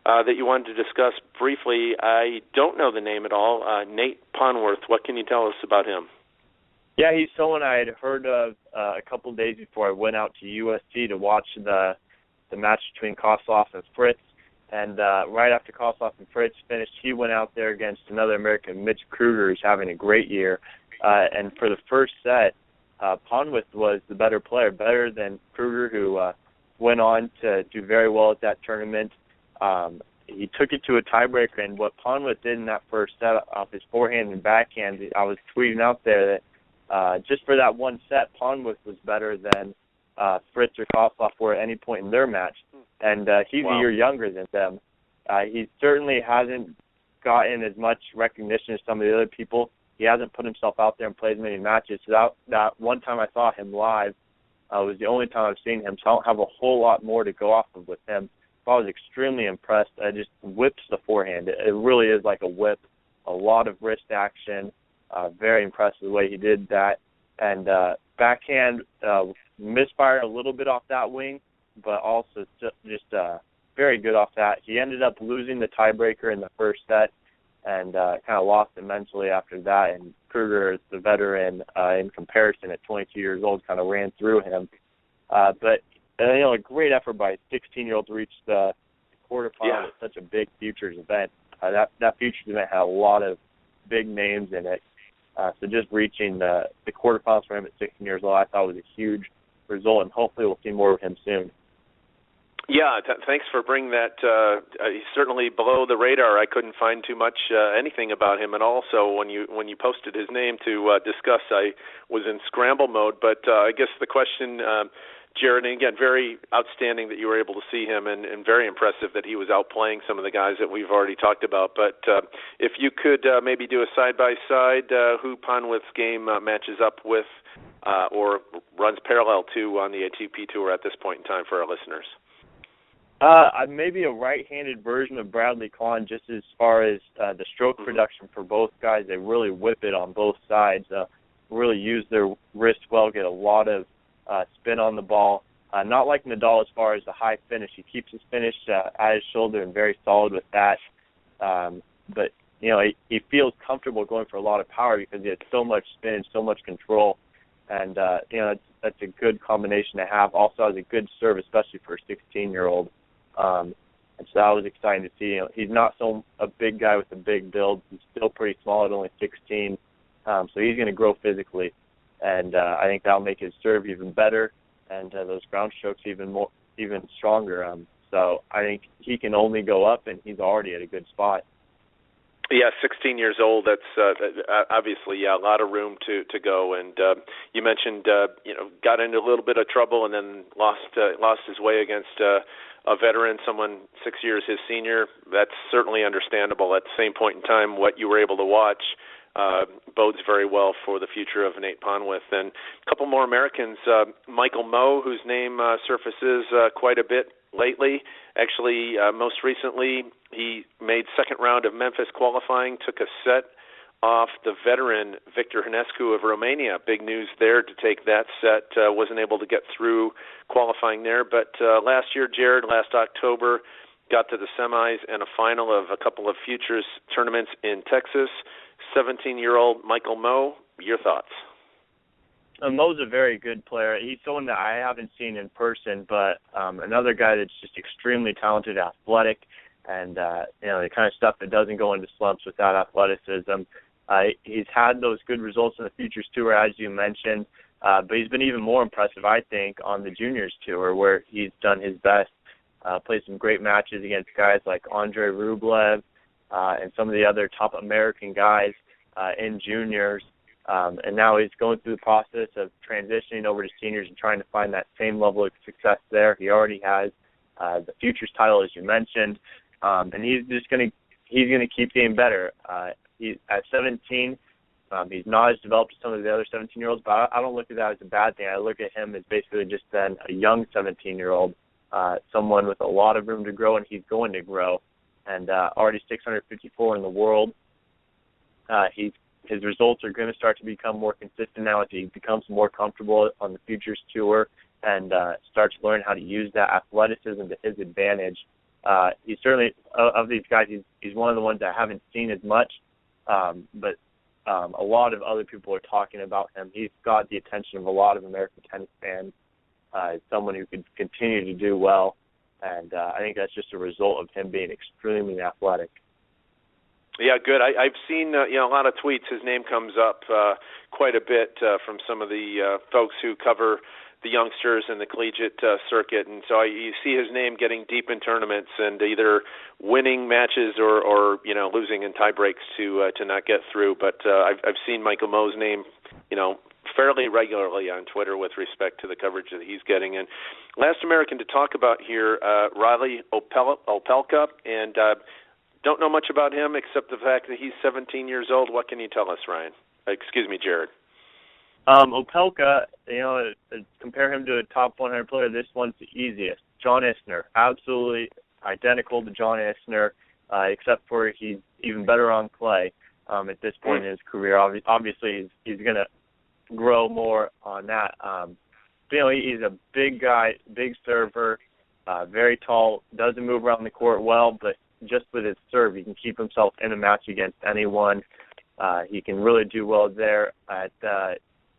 that you wanted to discuss briefly. I don't know the name at all. Nate Ponworth. What can you tell us about him? Yeah, he's someone I had heard of a couple of days before I went out to USC to watch the match between Kozlov and Fritz. And right after Kozlov and Fritz finished, he went out there against another American, Mitch Kruger, who's having a great year. And for the first set, Ponworth was the better player, better than Kruger, who went on to do very well at that tournament. he took it to a tiebreaker. And what Ponwith did in that first set off his forehand and backhand, I was tweeting out there that just for that one set, Ponwith was better than Fritz or Kozlov were at any point in their match. And he's a year younger than them. He certainly hasn't gotten as much recognition as some of the other people. He hasn't put himself out there and played as many matches. So that one time I saw him live was the only time I've seen him, so I don't have a whole lot more to go off of with him. So I was extremely impressed. I just whips the forehand. It really is like a whip, a lot of wrist action. Very impressed with the way he did that. And backhand misfired a little bit off that wing, but also just very good off that. He ended up losing the tiebreaker in the first set and kind of lost it mentally after that. And Kruger, the veteran, in comparison at 22 years old, kind of ran through him. But a great effort by a 16-year-old to reach the quarterfinal at such a big futures event. That futures event had a lot of big names in it. So just reaching the quarterfinals for him at 16 years old, I thought was a huge result, and hopefully we'll see more of him soon. Yeah, thanks for bringing that. He's certainly below the radar. I couldn't find too much anything about him, and also when you posted his name to discuss, I was in scramble mode. But I guess the question, Jared, and again, very outstanding that you were able to see him, and very impressive that he was outplaying some of the guys that we've already talked about. But if you could maybe do a side-by-side, who Ponwith's game matches up with or runs parallel to on the ATP Tour at this point in time for our listeners. Maybe a right-handed version of Bradley Kahn, just as far as the stroke production for both guys. They really whip it on both sides, really use their wrist well, get a lot of spin on the ball. Not like Nadal as far as the high finish. He keeps his finish at his shoulder and very solid with that. But, he feels comfortable going for a lot of power because he has so much spin and so much control. And, that's a good combination to have. Also has a good serve, especially for a 16-year-old. And so that was exciting to see. He's not a big guy with a big build. He's still pretty small at only 16. So he's going to grow physically. And I think that'll make his serve even better and those ground strokes even stronger. So I think he can only go up, and he's already at a good spot. Yeah, 16 years old. That's obviously a lot of room to go. And you mentioned got into a little bit of trouble and then lost his way against a veteran, someone 6 years his senior. That's certainly understandable. At the same point in time, what you were able to watch bodes very well for the future of Nate Ponwith. And a couple more Americans, Michael Mmoh, whose name surfaces quite a bit lately. Actually, most recently, he made second round of Memphis qualifying, took a set off the veteran Victor Hănescu of Romania. Big news there to take that set. Wasn't able to get through qualifying there. But last year, Jared, last October, got to the semis and a final of a couple of futures tournaments in Texas. 17-year-old Michael Mmoh, your thoughts? Mo's a very good player. He's someone that I haven't seen in person, but another guy that's just extremely talented, athletic, and the kind of stuff that doesn't go into slumps without athleticism. He's had those good results in the Futures Tour, as you mentioned, but he's been even more impressive, I think, on the Juniors Tour, where he's done his best. Played some great matches against guys like Andrei Rublev and some of the other top American guys in juniors. And now he's going through the process of transitioning over to seniors and trying to find that same level of success there. He already has the Futures title, as you mentioned, and he's going to keep getting better. He's at 17. He's not as developed as some of the other 17-year-olds, but I don't look at that as a bad thing. I look at him as basically just then a young 17-year-old, someone with a lot of room to grow, and he's going to grow. And already 654 in the world. His results are going to start to become more consistent now as he becomes more comfortable on the Futures Tour and starts to learn how to use that athleticism to his advantage. He's certainly, of these guys, he's one of the ones that I haven't seen as much, but a lot of other people are talking about him. He's got the attention of a lot of American tennis fans. He's someone who could continue to do well, and I think that's just a result of him being extremely athletic. Yeah, good. I've seen a lot of tweets. His name comes up quite a bit from some of the folks who cover the youngsters in the collegiate circuit, and so you see his name getting deep in tournaments and either winning matches or losing in tie breaks to not get through. But I've seen Michael Mmoh's name, fairly regularly on Twitter with respect to the coverage that he's getting. And last American to talk about here, Reilly Opelka, and don't know much about him except the fact that he's 17 years old. What can you tell us, Ryan? Excuse me, Jared. Opelka, compare him to a top 100 player, this one's the easiest. John Isner, absolutely identical to John Isner, except for he's even better on clay at this point in his career. Obviously, he's going to grow more on that. He's a big guy, big server, very tall, doesn't move around the court well, but just with his serve, he can keep himself in a match against anyone. He can really do well there at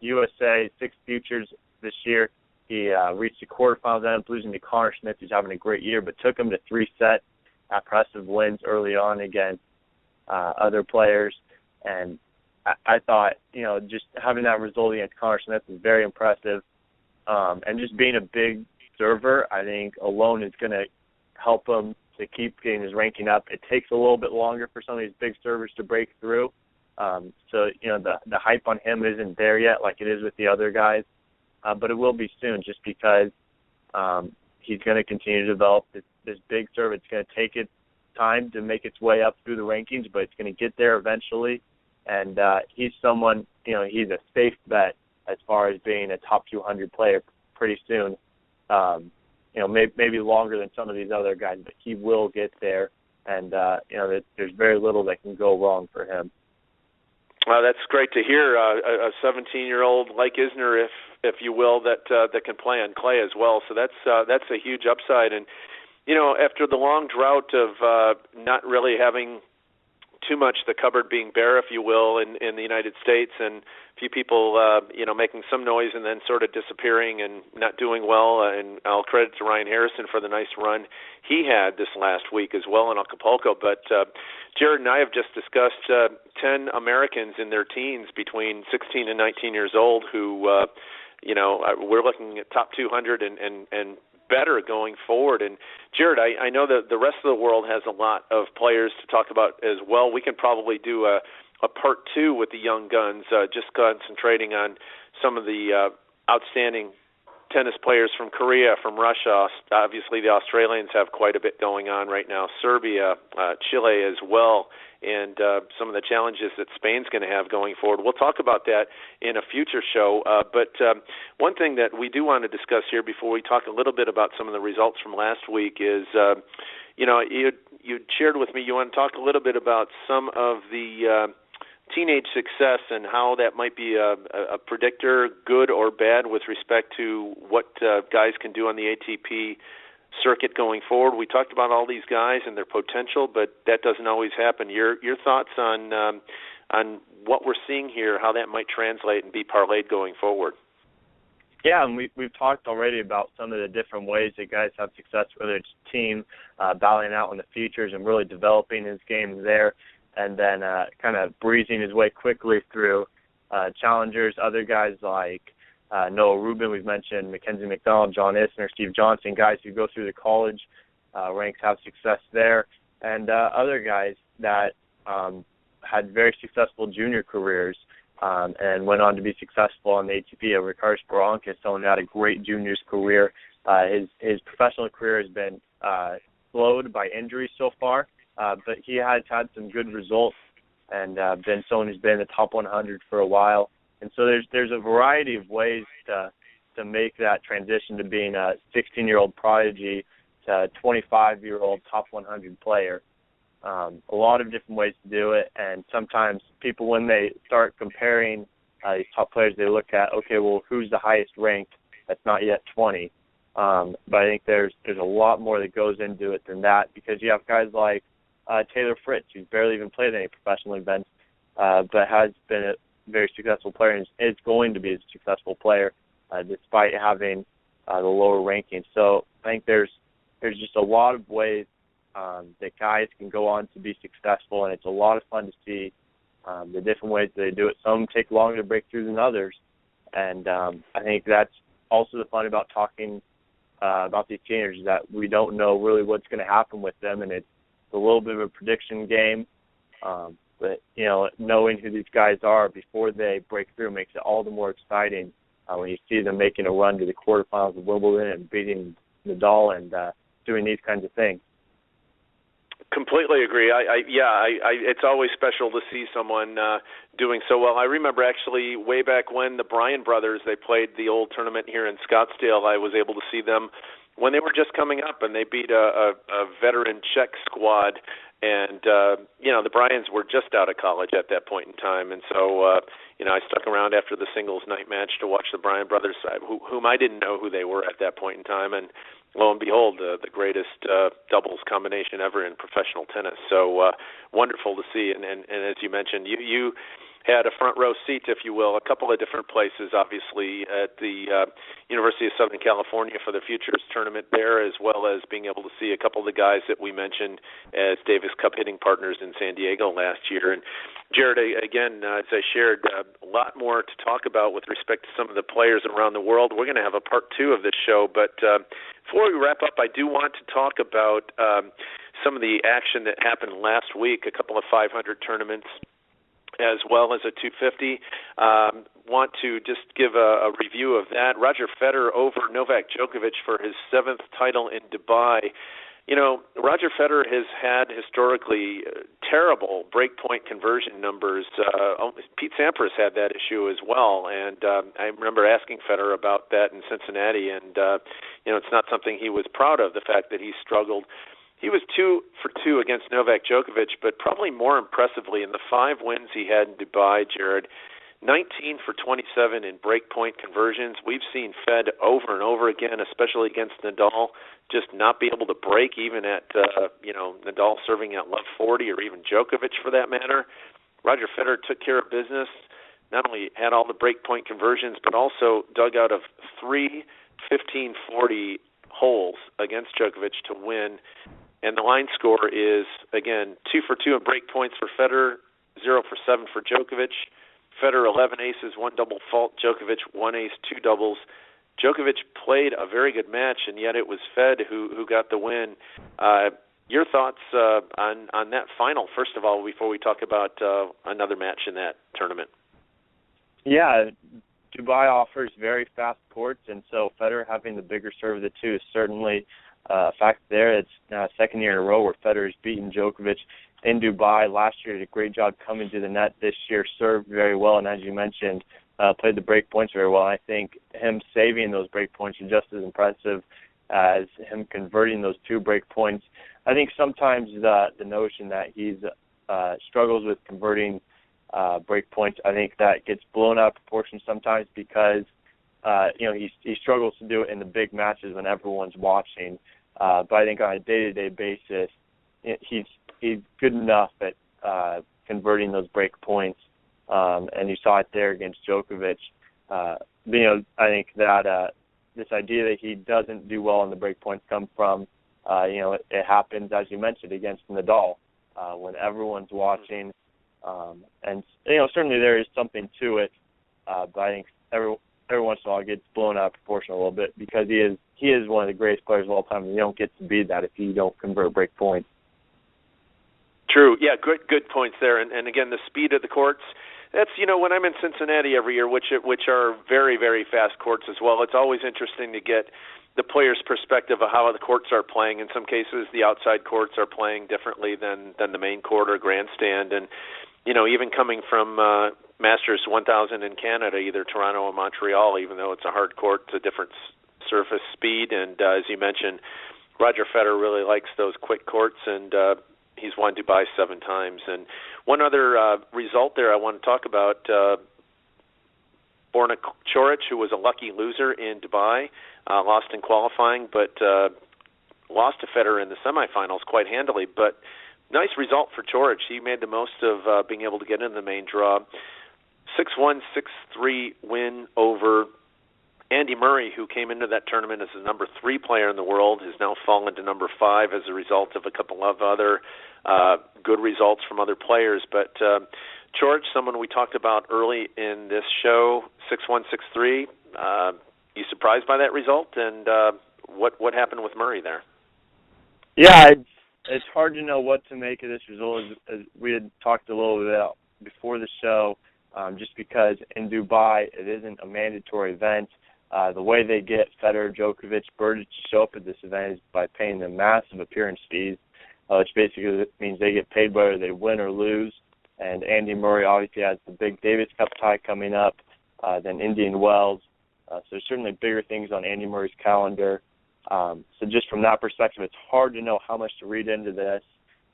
USA 6 Futures this year. He reached the quarterfinals, ended up losing to Connor Smith, who's having a great year, but took him to 3-set impressive wins early on against other players. And I thought, just having that result against Connor Smith was very impressive. And just being a big server, I think alone is going to help him to keep getting his ranking up. It takes a little bit longer for some of these big servers to break through. So the hype on him isn't there yet like it is with the other guys. But it will be soon just because he's going to continue to develop this big serve. It's going to take it time to make its way up through the rankings, but it's going to get there eventually. And he's someone, he's a safe bet as far as being a top 200 player pretty soon. Maybe longer than some of these other guys, but he will get there. And, there's very little that can go wrong for him. That's great to hear. A 17-year-old like Isner, if you will, that can play on clay as well. So that's a huge upside. And after the long drought of not really having too much, the cupboard being bare, if you will, in the United States, and a few people making some noise and then sort of disappearing and not doing well. And I'll credit to Ryan Harrison for the nice run he had this last week as well in Acapulco. But Jared and I have just discussed 10 Americans in their teens between 16 and 19 years old who, we're looking at top 200 and better going forward. And Jared, I know that the rest of the world has a lot of players to talk about as well. We can probably do a part 2 with the young guns, just concentrating on some of the outstanding tennis players from Korea, from Russia. Obviously, the Australians have quite a bit going on right now. Serbia, Chile as well, and some of the challenges that Spain's going to have going forward. We'll talk about that in a future show. But one thing that we do want to discuss here before we talk a little bit about some of the results from last week is, you shared with me you want to talk a little bit about some of the teenage success and how that might be a predictor, good or bad, with respect to what guys can do on the ATP circuit going forward. We talked about all these guys and their potential, but that doesn't always happen. Your thoughts on what we're seeing here, how that might translate and be parlayed going forward? Yeah, and we've talked already about some of the different ways that guys have success, whether it's team, battling out in the futures and really developing his game there, and then kind of breezing his way quickly through challengers. Other guys like Noah Rubin, we've mentioned Mackenzie McDonald, John Isner, Steve Johnson, guys who go through the college ranks have success there, and other guys that had very successful junior careers and went on to be successful on the ATP. Ricardo Sporanka is someone who had a great juniors career. His professional career has been slowed by injuries so far, but he has had some good results and been someone who's been in the top 100 for a while. And so there's a variety of ways to make that transition to being a 16-year-old prodigy to a 25-year-old top 100 player. A lot of different ways to do it, and sometimes people, when they start comparing these top players, they look at, okay, well, who's the highest ranked that's not yet 20? But I think there's a lot more that goes into it than that, because you have guys like Taylor Fritz, who's barely even played any professional events, but has been a very successful player and is going to be a successful player despite having the lower ranking. So I think there's just a lot of ways that guys can go on to be successful, and it's a lot of fun to see the different ways they do it. Some take longer to break through than others, and I think that's also the fun about talking about these teenagers, that we don't know really what's going to happen with them, and it's a little bit of a prediction game. But, knowing who these guys are before they break through makes it all the more exciting when you see them making a run to the quarterfinals of Wimbledon and beating Nadal and doing these kinds of things. Completely agree. It's always special to see someone doing so well. I remember actually way back when the Bryan brothers, they played the old tournament here in Scottsdale. I was able to see them when they were just coming up, and they beat a veteran Czech squad. And, the Bryans were just out of college at that point in time. And so, I stuck around after the singles night match to watch the Bryan brothers, whom I didn't know who they were at that point in time. And lo and behold, the greatest doubles combination ever in professional tennis. So wonderful to see. And as you mentioned, you had a front row seat, if you will, a couple of different places, obviously, at the University of Southern California for the Futures Tournament there, as well as being able to see a couple of the guys that we mentioned as Davis Cup hitting partners in San Diego last year. And Jared, again, as I shared, a lot more to talk about with respect to some of the players around the world. We're going to have a part 2 of this show, but before we wrap up, I do want to talk about some of the action that happened last week, a couple of 500 tournaments, as well as a 250. Want to just give a review of that. Roger Federer over Novak Djokovic for his 7th title in Dubai. Roger Federer has had historically terrible breakpoint conversion numbers. Pete Sampras had that issue as well, and I remember asking Federer about that in Cincinnati, and it's not something he was proud of, the fact that he struggled. He was 2 for 2 against Novak Djokovic, but probably more impressively in the 5 wins he had in Dubai, Jared, 19 for 27 in breakpoint conversions. We've seen Fed over and over again, especially against Nadal, just not be able to break even at, Nadal serving at love 40 or even Djokovic for that matter. Roger Federer took care of business, not only had all the breakpoint conversions, but also dug out of 3 15-40 holes against Djokovic to win. And the line score is, again, 2 for 2 in break points for Federer, 0 for 7 for Djokovic. Federer 11 aces, 1 double fault. Djokovic 1 ace, 2 doubles. Djokovic played a very good match, and yet it was Fed who got the win. Your thoughts on that final, first of all, before we talk about another match in that tournament? Yeah, Dubai offers very fast courts, and so Federer having the bigger serve of the two is certainly a fact there. It's second year in a row where Federer's beaten Djokovic in Dubai. Last year, did a great job coming to the net. This year, served very well, and as you mentioned, played the break points very well. I think him saving those break points is just as impressive as him converting those 2 break points. I think sometimes the notion that he's struggles with converting break points, I think that gets blown out of proportion sometimes because he struggles to do it in the big matches when everyone's watching. But I think on a day-to-day basis, he's good enough at converting those break points, and you saw it there against Djokovic. I think that this idea that he doesn't do well on the break points come from, it happens, as you mentioned, against Nadal when everyone's watching. And certainly there is something to it, but I think every once in a while it gets blown out of proportion a little bit because he is one of the greatest players of all time, and you don't get to be that if you don't convert break points. True. Yeah, good points there. And again, the speed of the courts, that's, when I'm in Cincinnati every year, which are very, very fast courts as well, it's always interesting to get the player's perspective of how the courts are playing. In some cases, the outside courts are playing differently than the main court or grandstand. And, even coming from Masters 1000 in Canada, either Toronto or Montreal, even though it's a hard court, it's a different surface speed. And as you mentioned, Roger Federer really likes those quick courts, and he's won Dubai 7 times. And one other result there I want to talk about, Borna Coric, who was a lucky loser in Dubai, lost in qualifying, but lost to Federer in the semifinals quite handily. But nice result for Coric. He made the most of being able to get into the main draw. 6-1, 6-3 win over Andy Murray, who came into that tournament as the number 3 player in the world, has now fallen to number 5 as a result of a couple of other good results from other players. But Coric, someone we talked about early in this show, 6-1, 6-3, you surprised by that result? And what happened with Murray there? Yeah, it's hard to know what to make of this result, as we had talked a little bit about before the show, just because in Dubai it isn't a mandatory event. The way they get Federer, Djokovic, Berdych to show up at this event is by paying them massive appearance fees, which basically means they get paid whether they win or lose. And Andy Murray obviously has the big Davis Cup tie coming up, then Indian Wells. So there's certainly bigger things on Andy Murray's calendar. So just from that perspective, it's hard to know how much to read into this.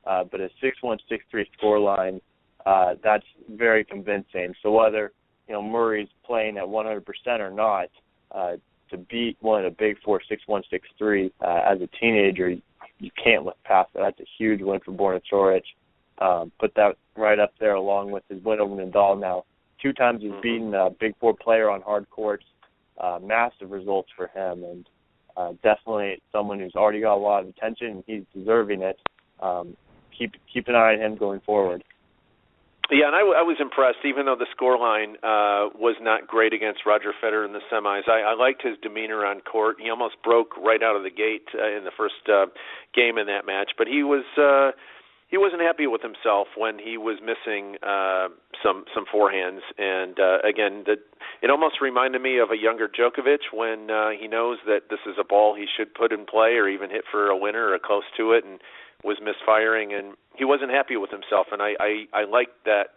But a 6-1, 6-3 scoreline, that's very convincing. So whether Murray's playing at 100% or not, to beat one of the big four, 6-1, 6-3 as a teenager, you can't look past that. That's a huge win for Borna Coric. Put that right up there along with his win over Nadal. Now, 2 times he's beaten a big four player on hard courts. Massive results for him, and definitely someone who's already got a lot of attention, and he's deserving it. Keep an eye on him going forward. Yeah, and I was impressed, even though the scoreline was not great against Roger Federer in the semis. I liked his demeanor on court. He almost broke right out of the gate in the first game in that match, but he wasn't happy with himself when he was missing some forehands. And again, it almost reminded me of a younger Djokovic when he knows that this is a ball he should put in play or even hit for a winner or close to it, and was misfiring, and he wasn't happy with himself. And I liked that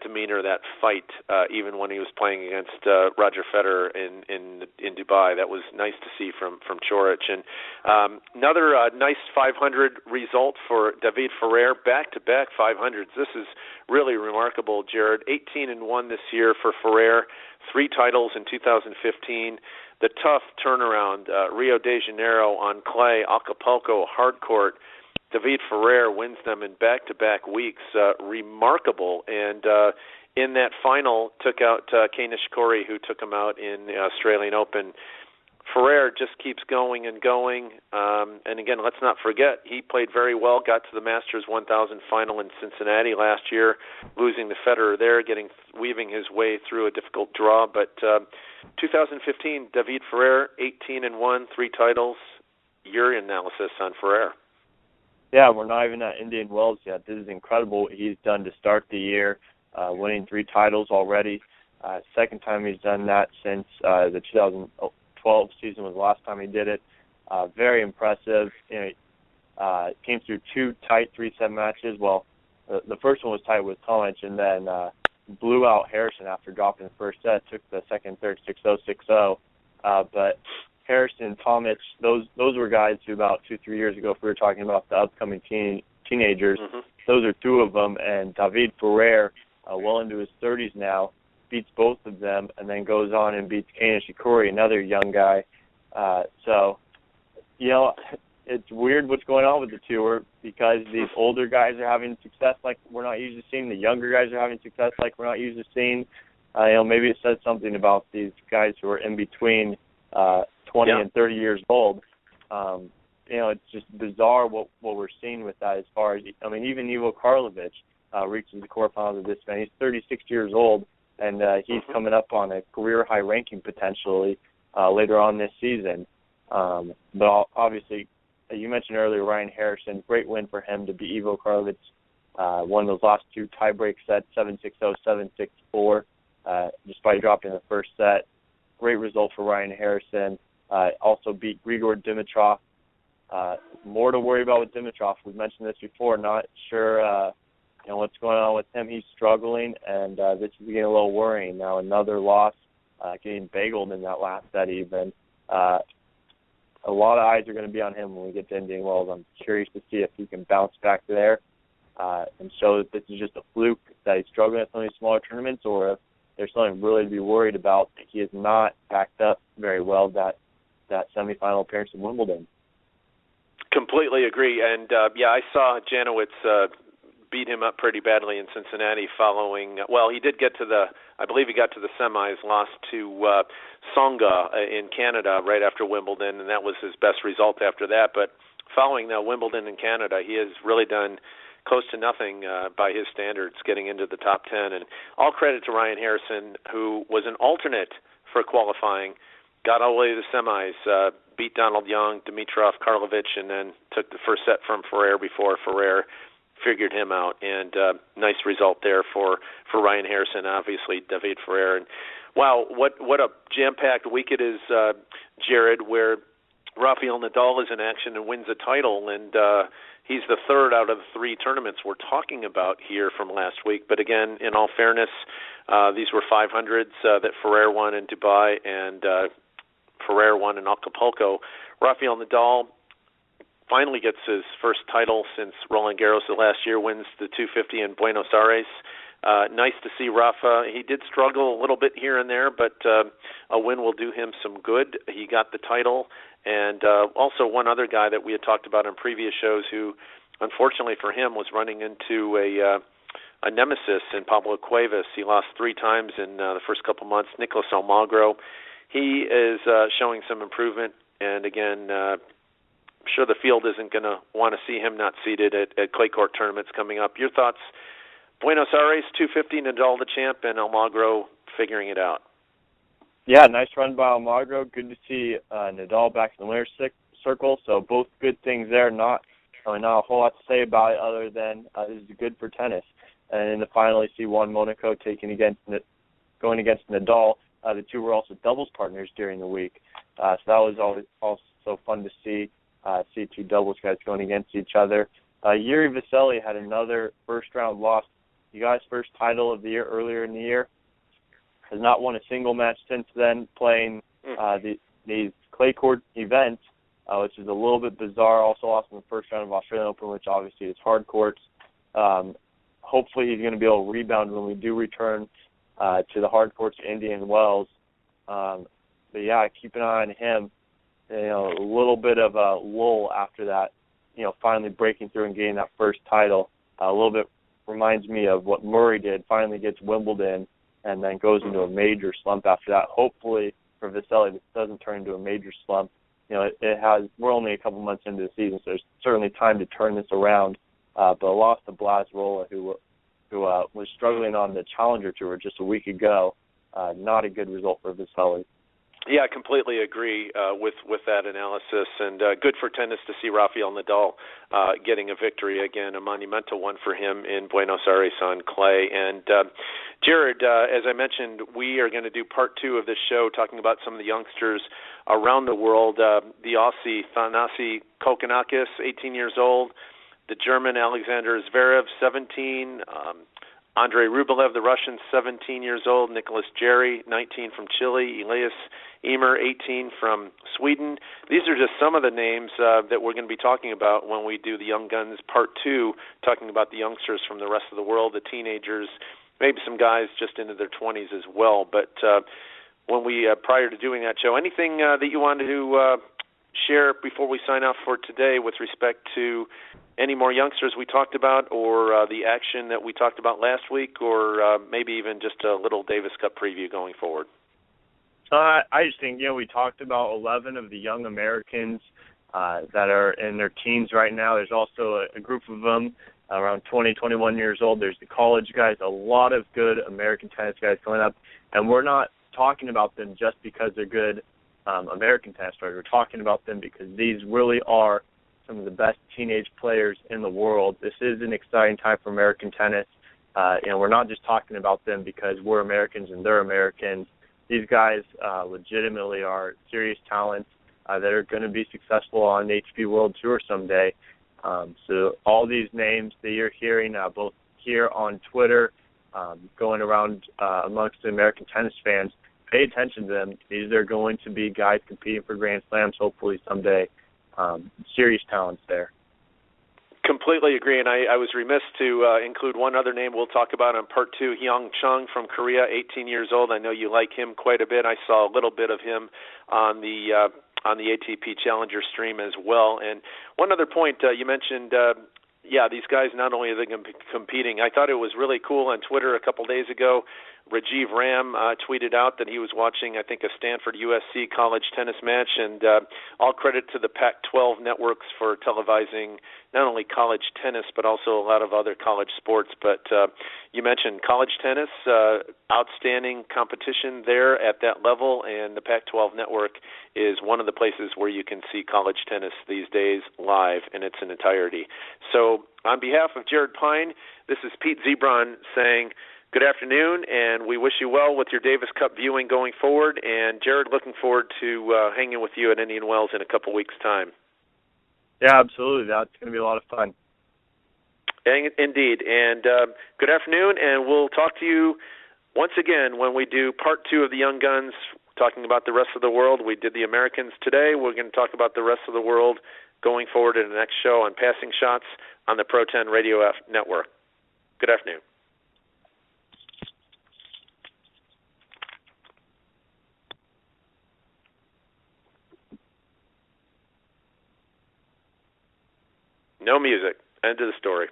demeanor, that fight, even when he was playing against Roger Federer in Dubai. That was nice to see from Coric. And another nice 500 result for David Ferrer, back-to-back 500s. This is really remarkable, Jared. 18-1 this year for Ferrer, 3 titles in 2015. The tough turnaround, Rio de Janeiro on clay, Acapulco hard court. David Ferrer wins them in back-to-back weeks. Remarkable. And in that final, took out Kei Nishikori, who took him out in the Australian Open. Ferrer just keeps going and going. And again, let's not forget, he played very well, got to the Masters 1000 final in Cincinnati last year, losing to Federer there, weaving his way through a difficult draw. But 2015, David Ferrer, 18-1, 3 titles. Your analysis on Ferrer? Yeah, we're not even at Indian Wells yet. This is incredible what he's done to start the year, winning 3 titles already. Second time he's done that since the 2012 season was the last time he did it. Very impressive. Came through 2 tight 3-set matches. Well, the first one was tight with Tomic, and then blew out Harrison after dropping the first set. Took the second, third, 6-0, 6-0. But Harrison, Tomic, those were guys who about 2-3 years ago, if we were talking about the upcoming teenagers, those are 2 of them. And David Ferrer, well into his 30s now, beats both of them, and then goes on and beats Kei Nishikori, another young guy. So, it's weird what's going on with the tour, because these older guys are having success like we're not used to seeing. The younger guys are having success like we're not used to seeing. Maybe it says something about these guys who are in between 20 and 30 years old. It's just bizarre what we're seeing with that as far as, even Ivo Karlovic reaches the quarterfinals of this event. He's 36 years old, and he's coming up on a career-high ranking potentially later on this season. But obviously, you mentioned earlier Ryan Harrison, great win for him to beat Ivo Karlovic. Won those last 2 tiebreak sets, 7-6-0, 7-6-4, despite dropping the first set. Great result for Ryan Harrison. Also beat Grigor Dimitrov. More to worry about with Dimitrov. We've mentioned this before. Not sure what's going on with him. He's struggling, and this is getting a little worrying. Now another loss, getting bageled in that last set even. A lot of eyes are going to be on him when we get to Indian Wells. I'm curious to see if he can bounce back there and show that this is just a fluke, that he's struggling at some of these smaller tournaments, or if there's something really to be worried about. He has not backed up very well that semifinal appearance in Wimbledon. Completely agree. And, I saw Janowitz beat him up pretty badly in Cincinnati following, he did get to I believe he got to the semis, lost to Tsonga in Canada right after Wimbledon, and that was his best result after that. But following Wimbledon in Canada, he has really done close to nothing by his standards, getting into the top 10. And all credit to Ryan Harrison, who was an alternate for qualifying got all the way to the semis, beat Donald Young, Dimitrov, Karlovic, and then took the first set from Ferrer before Ferrer figured him out. And nice result there for Ryan Harrison, obviously, David Ferrer. And wow, what a jam-packed week it is, Jared, where Rafael Nadal is in action and wins a title, and he's the third out of the three tournaments we're talking about here from last week. But again, in all fairness, these were 500s that Ferrer won in Dubai and Ferrer won in Acapulco. Rafael Nadal finally gets his first title since Roland Garros of last year, wins the 250 in Buenos Aires. Nice to see Rafa. He did struggle a little bit here and there, but a win will do him some good. He got the title. And also one other guy that we had talked about on previous shows who, unfortunately for him, was running into a nemesis in Pablo Cuevas. He lost 3 times in the first couple months. Nicolas Almagro. He is showing some improvement. And again, I'm sure the field isn't going to want to see him not seeded at clay court tournaments coming up. Your thoughts? Buenos Aires, 250, Nadal the champ, and Almagro figuring it out. Yeah, nice run by Almagro. Good to see Nadal back in the winner's circle. So both good things there. Not a whole lot to say about it other than this is good for tennis. And in the final, you see Juan Monaco going against Nadal. The two were also doubles partners during the week. So that was also fun to see two doubles guys going against each other. Yuri Vesely had another first-round loss. He got his first title of the year earlier in the year. Has not won a single match since then, playing these clay court events, which is a little bit bizarre. Also lost in the first round of Australian Open, which obviously is hard courts. Hopefully he's going to be able to rebound when we do return to the hard courts of Indian Wells. But yeah, keep an eye on him. A little bit of a lull after that, finally breaking through and getting that first title. A little bit reminds me of what Murray did, finally gets Wimbledon, and then goes into a major slump after that. Hopefully for Vesely, this doesn't turn into a major slump. We're only a couple months into the season, so there's certainly time to turn this around. But I lost to Blas Rolla, who was struggling on the Challenger Tour just a week ago. Not a good result for Vesely. Yeah, I completely agree with that analysis, and good for tennis to see Rafael Nadal getting a victory again, a monumental one for him in Buenos Aires on clay. And Jared, as I mentioned, we are going to do part 2 of this show talking about some of the youngsters around the world. The Aussie Thanasi Kokkinakis, 18 years old, the German Alexander Zverev, 17, Andrei Rublev, the Russian, 17 years old, Nicholas Jarry, 19 from Chile, Elias Ymer, 18 from Sweden. These are just some of the names that we're going to be talking about when we do the Young Guns Part 2, talking about the youngsters from the rest of the world, the teenagers, maybe some guys just into their 20s as well. But when we, prior to doing that show, anything that you wanted to share before we sign off for today with respect to any more youngsters we talked about, or the action that we talked about last week, or maybe even just a little Davis Cup preview going forward? I just think, we talked about 11 of the young Americans that are in their teens right now. There's also a group of them around 20, 21 years old. There's the college guys, a lot of good American tennis guys coming up. And we're not talking about them just because they're good American tennis players. We're talking about them because these really are some of the best teenage players in the world. This is an exciting time for American tennis. We're not just talking about them because we're Americans and they're Americans. These guys legitimately are serious talents that are going to be successful on the HP World Tour someday. So all these names that you're hearing, both here on Twitter, going around amongst the American tennis fans, pay attention to them. These are going to be guys competing for Grand Slams hopefully someday. Serious talents there. Completely agree, and I was remiss to include one other name we'll talk about on Part 2, Hyung Chung from Korea, 18 years old. I know you like him quite a bit. I saw a little bit of him on the ATP Challenger stream as well. And one other point, you mentioned, these guys, not only are they going to be competing, I thought it was really cool on Twitter a couple days ago. Rajiv Ram tweeted out that he was watching, I think, a Stanford-USC college tennis match, and all credit to the Pac-12 networks for televising not only college tennis but also a lot of other college sports. But you mentioned college tennis, outstanding competition there at that level, and the Pac-12 network is one of the places where you can see college tennis these days live in its entirety. So on behalf of Jared Pine, this is Pete Zebron saying good afternoon, and we wish you well with your Davis Cup viewing going forward. And Jared, looking forward to hanging with you at Indian Wells in a couple weeks' time. Yeah, absolutely. That's going to be a lot of fun. Indeed. And good afternoon, and we'll talk to you once again when we do part 2 of the Young Guns, talking about the rest of the world. We did the Americans today. We're going to talk about the rest of the world going forward in the next show on Passing Shots on the Pro 10 Radio Network. Good afternoon. No music. End of the story.